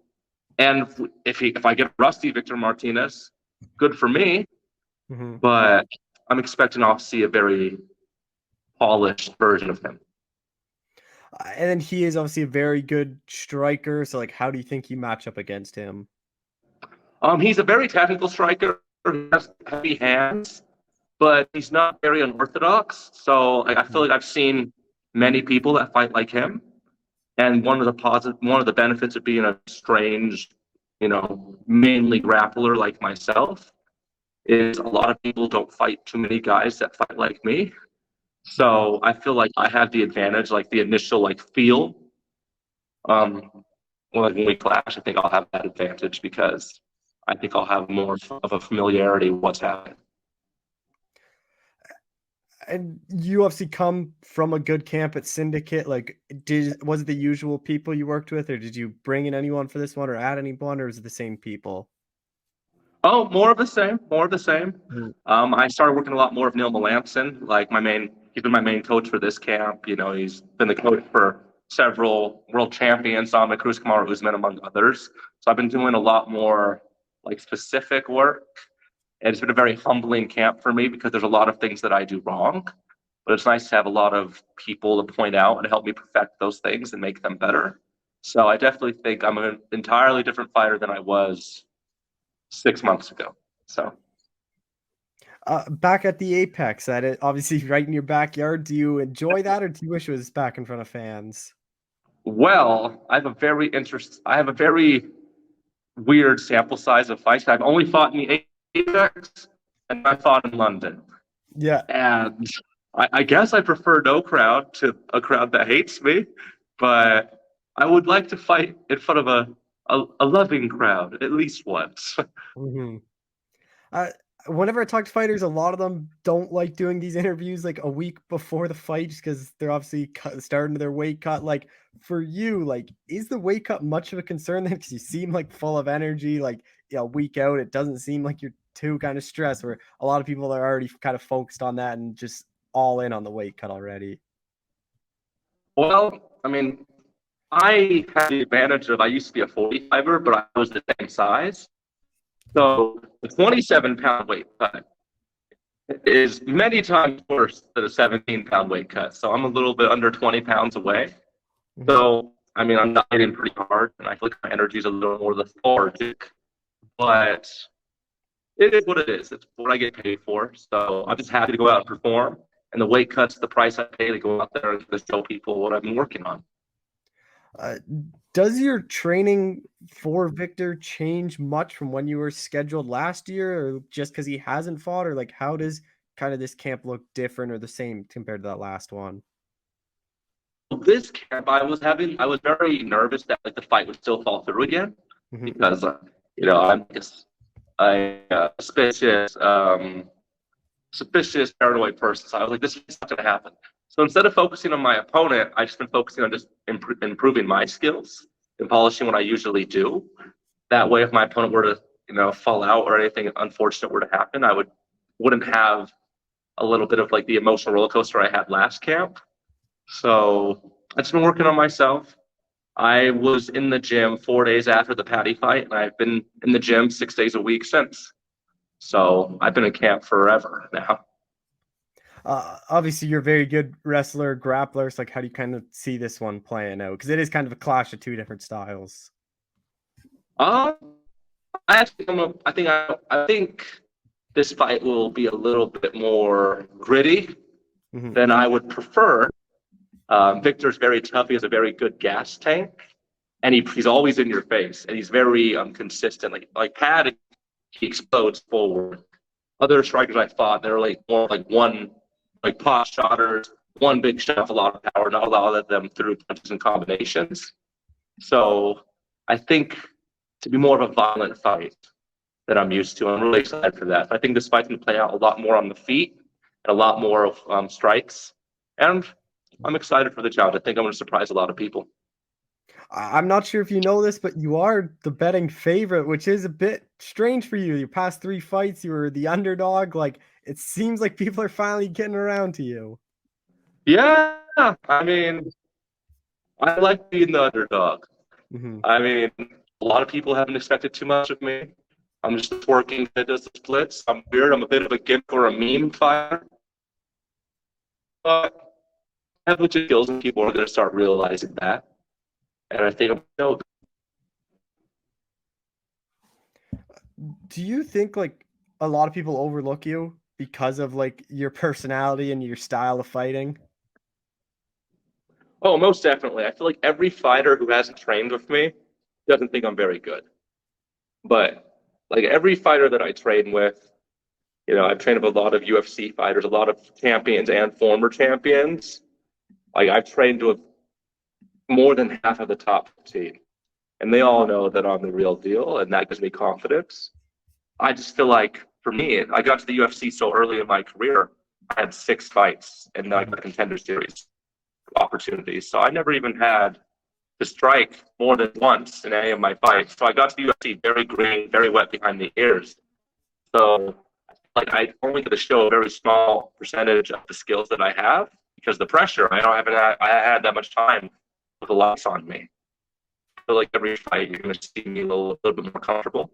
And if I get rusty Victor Martinez, good for me. But I'm expecting I'll see a very polished version of him. And then he is obviously a very good striker. So, like, how do you think you match up against him? He's a very technical striker. He has heavy hands, but he's not very unorthodox. So I feel like I've seen many people that fight like him. And one of the benefits of being a strange, mainly grappler like myself is a lot of people don't fight too many guys that fight like me. So I feel like I have the advantage, like the initial feel. When we clash, I think I'll have that advantage because I think I'll have more of a familiarity with what's happening. And you obviously come from a good camp at Syndicate. Was it the usual people you worked with, or did you bring in anyone for this one, or add anyone, or is it the same people? Oh, more of the same. More of the same. Mm-hmm. I started working a lot more of Neil Melanson, he's been my main coach for this camp. He's been the coach for several world champions, Sama Cruz, Kamaru Usman, among others. So I've been doing a lot more specific work. And it's been a very humbling camp for me because there's a lot of things that I do wrong. But it's nice to have a lot of people to point out and help me perfect those things and make them better. So I definitely think I'm an entirely different fighter than I was 6 months ago. So back at the Apex, obviously right in your backyard. Do you enjoy that, or do you wish it was back in front of fans? Well, I have a very weird sample size of fights. I've only fought in the Apex, and I fought in London. Yeah. And I guess I prefer no crowd to a crowd that hates me, but I would like to fight in front of a loving crowd at least once. Mm-hmm. Whenever I talk to fighters, a lot of them don't like doing these interviews a week before the fight just because they're obviously starting their weight cut. For you, is the weight cut much of a concern then? Because you seem full of energy, week out. It doesn't seem like you're too kind of stressed, where a lot of people are already kind of focused on that and just all in on the weight cut already. Well, I mean, I had the advantage of I used to be a 45er, but I was the same size. So the 27-pound weight cut is many times worse than a 17-pound weight cut. So I'm a little bit under 20 pounds away. So, I mean, I'm dieting pretty hard, and I feel like my energy is a little more lethargic. But it is what it is. It's what I get paid for. So I'm just happy to go out and perform. And the weight cut's the price I pay to go out there and just show people what I've been working on. Does your training for Victor change much from when you were scheduled last year, or just because he hasn't fought, or how does kind of this camp look different or the same compared to that last one? This camp, I was very nervous that the fight would still fall through again, because I'm just a suspicious, paranoid person. So I was like, this is not going to happen. So instead of focusing on my opponent, I just been focusing on just improving my skills and polishing what I usually do. That way, if my opponent were to, fall out or anything unfortunate were to happen, I wouldn't have a little bit of the emotional roller coaster I had last camp. So I've just been working on myself. I was in the gym 4 days after the Patty fight, and I've been in the gym 6 days a week since. So I've been in camp forever now. Obviously, you're a very good wrestler, grappler. So how do you kind of see this one playing out? Because it is kind of a clash of two different styles. I think this fight will be a little bit more gritty than I would prefer. Victor's very tough. He has a very good gas tank, and he's always in your face, and he's very consistent. Like Patty, he explodes forward. Other strikers I fought, they're more one pot shotters, one big shot, a lot of power, not a lot of them through punches and combinations. So I think to be more of a violent fight that I'm used to, I'm really excited for that. I think this fight's going to play out a lot more on the feet and a lot more of strikes. And I'm excited for the challenge. I think I'm going to surprise a lot of people. I'm not sure if you know this, but you are the betting favorite, which is a bit strange for you. Your past 3 fights, you were the underdog. It seems like people are finally getting around to you. Yeah, I mean, I like being the underdog. I mean, a lot of people haven't expected too much of me. I'm just working good as the splits. I'm weird. I'm a bit of a gimmick or a meme fighter. But I have legit skills, and people are going to start realizing that. And I think I'm Do you think a lot of people overlook you because of your personality and your style of fighting? Oh, most definitely. I feel like every fighter who hasn't trained with me doesn't think I'm very good. But like every fighter that I train with, I've trained with a lot of UFC fighters, a lot of champions and former champions. Like I've trained with more than half of the top 15. And they all know that I'm the real deal, and that gives me confidence. I just feel like for me, I got to the UFC so early in my career. I had 6 fights and like the contender series opportunities. So I never even had to strike more than once in any of my fights. So I got to the UFC very green, very wet behind the ears. So like I only get to show a very small percentage of the skills that I have because the pressure. I had that much time with the lights on me. I feel like every fight you're going to see me a little bit more comfortable.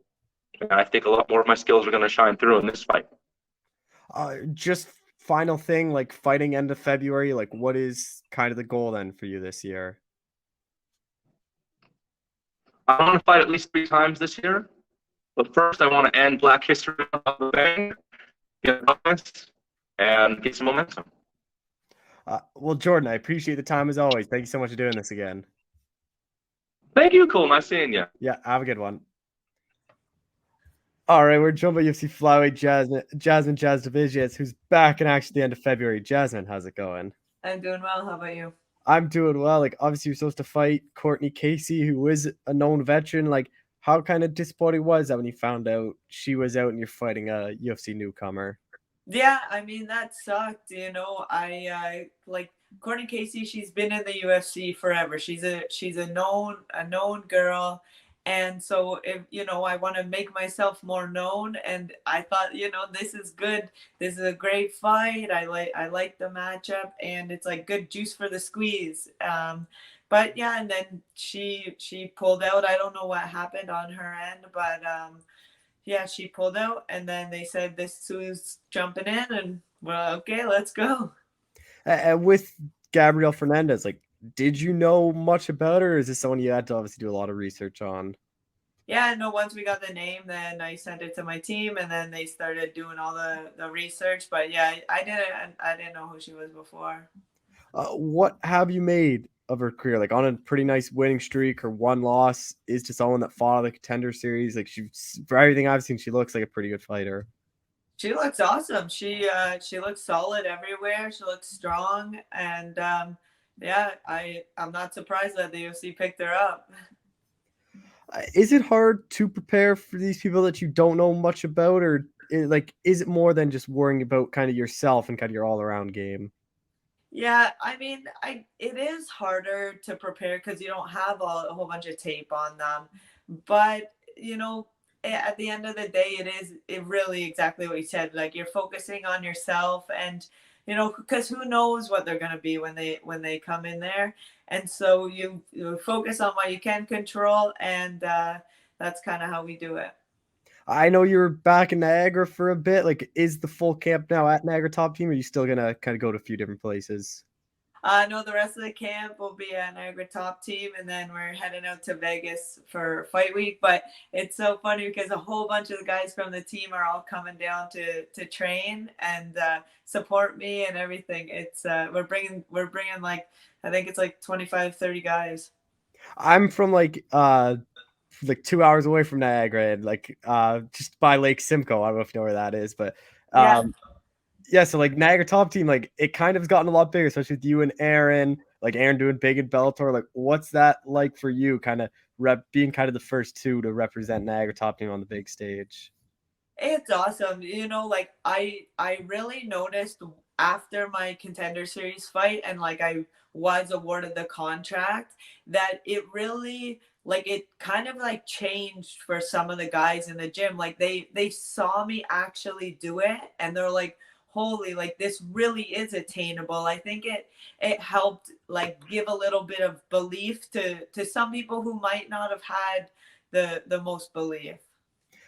And I think a lot more of my skills are going to shine through in this fight. Just final thing, like fighting end of February, like what is kind of the goal then for you this year? I want to fight at least 3 times this year. But first, I want to end Black History Month on the bang, get points, and get some momentum. Well, Jordan, I appreciate the time as always. Thank you so much for doing this again. Thank you, cool. Nice seeing you. Yeah, have a good one. All right, we're joined by UFC flyweight Jasmine Jasudavicius, who's back in action at the end of February. Jasmine, how's it going? I'm doing well. How about you? I'm doing well. Like, obviously, you're supposed to fight Courtney Casey, who is a known veteran. Like, how kind of disappointing was that when you found out she was out and you're fighting a UFC newcomer? Yeah, I mean that sucked. I like Courtney Casey. She's been in the UFC forever. She's a known girl, and so if I want to make myself more known, and I thought this is good. This is a great fight. I like the matchup, and it's like good juice for the squeeze. But yeah, and then she pulled out. I don't know what happened on her end, but yeah, she pulled out, and then they said this was jumping in, and well, okay, let's go. And with Gabrielle Fernandez, like, did you know much about her? Or is this someone you had to obviously do a lot of research on? Yeah, no, once we got the name, then I sent it to my team, and then they started doing all the research. But yeah, I didn't know who she was before. What have you made of her career? Like, on a pretty nice winning streak, her one loss is to someone that fought the Contender Series. Like, for everything I've seen, she looks like a pretty good fighter. She looks awesome. She looks solid everywhere. She looks strong, and yeah, I'm not surprised that the UFC picked her up. Is it hard to prepare for these people that you don't know much about, or is it more than just worrying about kind of yourself and kind of your all-around game? Yeah, I mean, it is harder to prepare because you don't have a whole bunch of tape on them, but at the end of the day, it really exactly what you said. Like you're focusing on yourself, and because who knows what they're gonna be when they come in there, and so you focus on what you can control, and that's kind of how we do it. I know you were back in Niagara for a bit. Like, is the full camp now at Niagara Top Team, or are you still gonna kind of go to a few different places? No, the rest of the camp will be at Niagara Top Team, and then we're heading out to Vegas for Fight Week. But it's so funny because a whole bunch of the guys from the team are all coming down to train and support me and everything. It's we're bringing like I think it's like 25, 30 guys. I'm from like 2 hours away from Niagara, and just by Lake Simcoe. I don't know if you know where that is, but Yeah. yeah, so like Niagara Top Team, like it kind of has gotten a lot bigger, especially with you and Aaron, like Aaron doing big in Belcher. Like, what's that like for you, kind of being kind of the first two to represent Niagara Top Team on the big stage? It's awesome. Like I really noticed after my Contender Series fight, and like I was awarded the contract, that it really like it kind of like changed for some of the guys in the gym. Like they saw me actually do it, and they're like, holy, like this really is attainable. I think it helped like give a little bit of belief to some people who might not have had the most belief.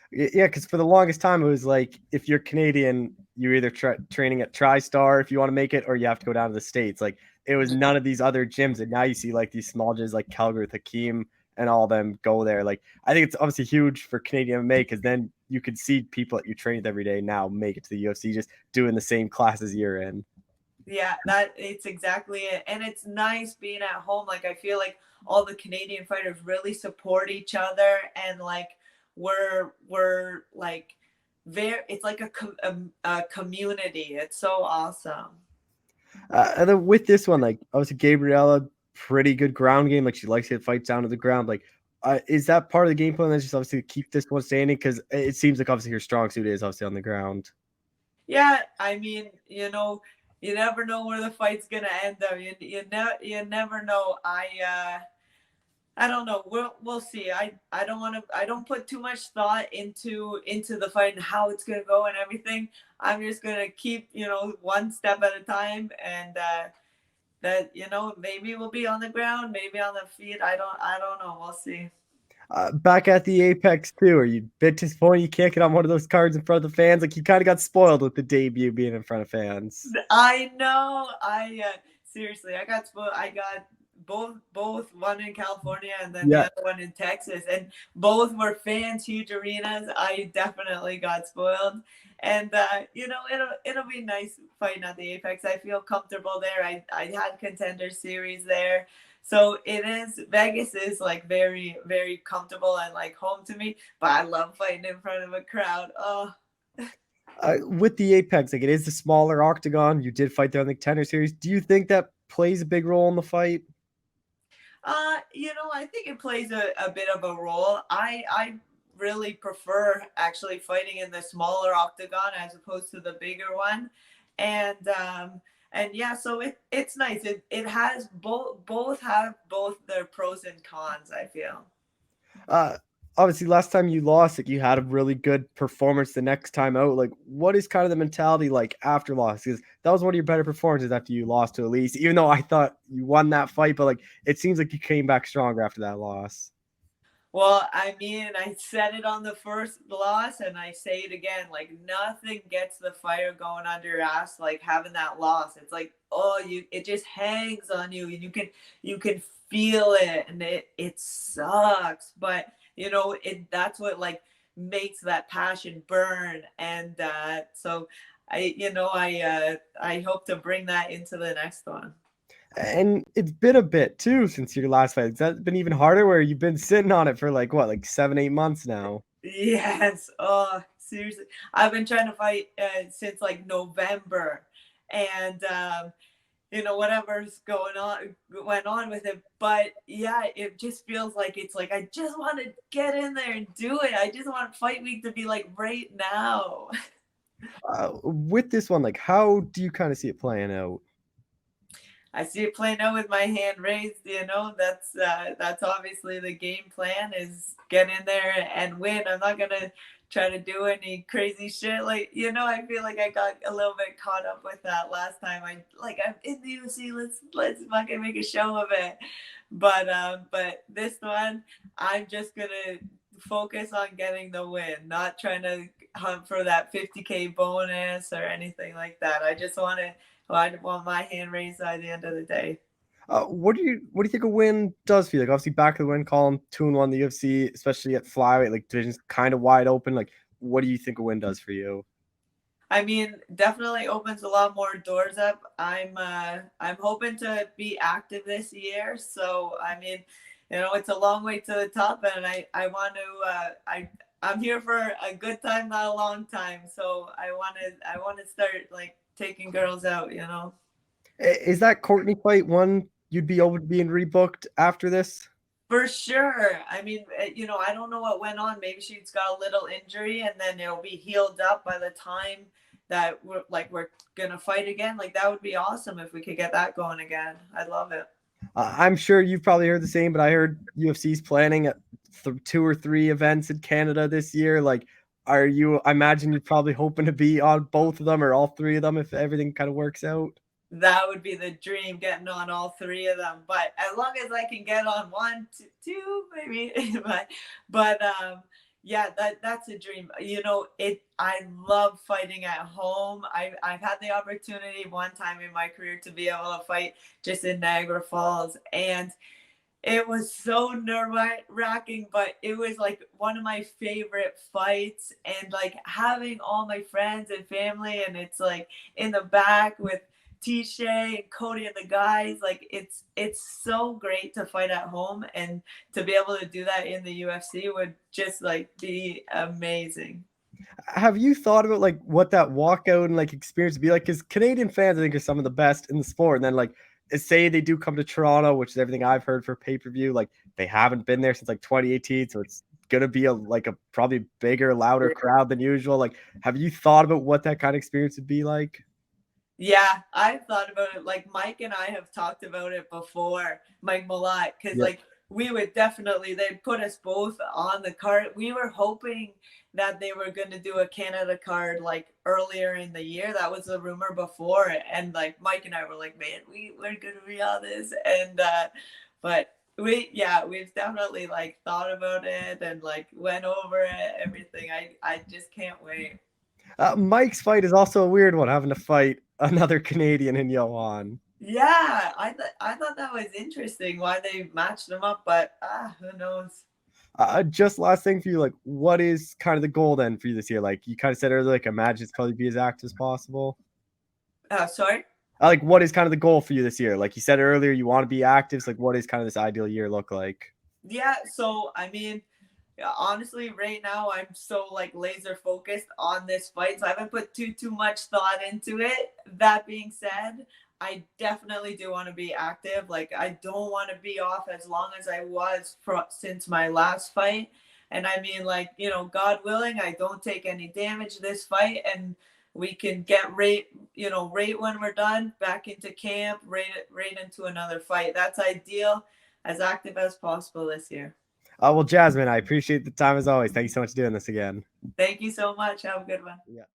Yeah, because for the longest time it was like, if you're Canadian, you're either training at TriStar if you want to make it, or you have to go down to the States. Like, it was none of these other gyms, and now you see like these small gyms like Calgary with Hakeem and all of them go there. Like, I think it's obviously huge for Canadian MMA, because then you could see people that you train with every day now make it to the UFC just doing the same classes you're in. Yeah, that it's exactly it. And it's nice being at home. Like I feel like all the Canadian fighters really support each other, and like we're like very, it's like a community. It's so awesome. And then with this one, like obviously Gabriella, pretty good ground game. Like she likes to hit fights down to the ground. Like, is that part of the game plan? That's just obviously to keep this one standing because it seems like obviously her strong suit is obviously on the ground. Yeah, I mean, you never know where the fight's gonna end up. You never know. I don't know. We'll see. I don't want to. I don't put too much thought into the fight and how it's gonna go and everything. I'm just gonna keep one step at a time, and that maybe we'll be on the ground, maybe on the feet. I don't know. We'll see. Back at the Apex too, are you a bit disappointed you can't get on one of those cards in front of the fans? Like you kind of got spoiled with the debut being in front of fans. I know. Seriously, I got spoiled. I got both one in California and then the other one in Texas, and both were fans, huge arenas. I definitely got spoiled, and it'll be nice fighting at the Apex. I feel comfortable there. I had Contender Series there. So Vegas is like very, very comfortable and like home to me, but I love fighting in front of a crowd. Oh. With the Apex, like it is the smaller octagon. You did fight there on the Contender Series. Do you think that plays a big role in the fight? I think it plays a bit of a role. I really prefer actually fighting in the smaller octagon as opposed to the bigger one. And yeah, so it's nice. It has both have both their pros and cons, I feel. Obviously last time you lost, like you had a really good performance the next time out. Like what is kind of the mentality like after loss? Because that was one of your better performances after you lost to Elise, even though I thought you won that fight, but like it seems like you came back stronger after that loss. Well, I mean, I said it on the first loss and I say it again, like nothing gets the fire going under your ass like having that loss. It's like, it just hangs on you and you can feel it, and it sucks, but that's what like makes that passion burn. And so I hope to bring that into the next one. And it's been a bit too since your last fight. Has that been even harder where you've been sitting on it for like what, like 7-8 months now? Yes. Oh, seriously. I've been trying to fight since like November, and whatever's went on with it. But yeah, it just feels like it's like I just want to get in there and do it. I just want fight week to be like right now. With this one, like how do you kind of see it playing out? I see it playing out with my hand raised. That's obviously the game plan, is get in there and win. I'm not gonna try to do any crazy shit. Like, I feel like I got a little bit caught up with that last time. I'm in the UFC. Let's fucking make a show of it. But this one, I'm just gonna focus on getting the win, not trying to hunt for that 50K bonus or anything like that. I want my hand raised by the end of the day. What do you think a win does for you? Like obviously back of the win column, 2-1 the UFC, especially at flyweight, like division's kind of wide open. Like what do you think a win does for you? I mean, definitely opens a lot more doors up. I'm hoping to be active this year. So I mean, it's a long way to the top, and I want to I'm here for a good time, not a long time. So I want to start like taking girls out. Is that Courtney fight one you'd be open to being rebooked after this? For sure. I mean, I don't know what went on. Maybe she's got a little injury, and then it'll be healed up by the time that we're gonna fight again. Like that would be awesome if we could get that going again. I'd love it. I'm sure you've probably heard the same, but I heard UFC's planning 2 or 3 events in Canada this year. Like, I imagine you're probably hoping to be on both of them or all 3 of them if everything kind of works out. That would be the dream, getting on all 3 of them. But as long as I can get on 1, 2, maybe. but yeah, that's a dream. I love fighting at home. I've had the opportunity one time in my career to be able to fight just in Niagara Falls, and it was so nerve-wracking, but it was like one of my favorite fights, and like having all my friends and family, and it's like in the back with Tisha and Cody and the guys. Like it's so great to fight at home, and to be able to do that in the UFC would just like be amazing. Have you thought about like what that walkout and like experience would be like? Because Canadian fans, I think, are some of the best in the sport. And then like, say they do come to Toronto, which is everything I've heard for pay-per-view. Like they haven't been there since like 2018, so it's gonna be a probably bigger, louder crowd than usual. Like, have you thought about what that kind of experience would be like? Yeah, I've thought about it. Like Mike and I have talked about it before, Mike Malott, because like we would definitely, they'd put us both on the card. We were hoping that they were going to do a Canada card like earlier in the year. That was a rumor before. And like Mike and I were like, man, we're going to be on this. And, but we've definitely like thought about it and like went over it, everything. I just can't wait. Mike's fight is also a weird one, having to fight another Canadian in Johan. Yeah, I thought that was interesting why they matched them up, but who knows? Just last thing for you, like, what is kind of the goal then for you this year? Like you kind of said earlier, like imagine it's probably be as active as possible. Sorry? Like what is kind of the goal for you this year? Like you said earlier, you want to be active. So like what is kind of this ideal year look like? Yeah, so I mean, honestly, right now I'm so like laser focused on this fight, so I haven't put too much thought into it. That being said, I definitely do want to be active. Like I don't want to be off as long as I was since my last fight. And I mean, like, you know, God willing, I don't take any damage this fight, and we can get right when we're done, back into camp, right into another fight. That's ideal, as active as possible this year. Well, Jasmine, I appreciate the time as always. Thank you so much for doing this again. Thank you so much. Have a good one. Yeah.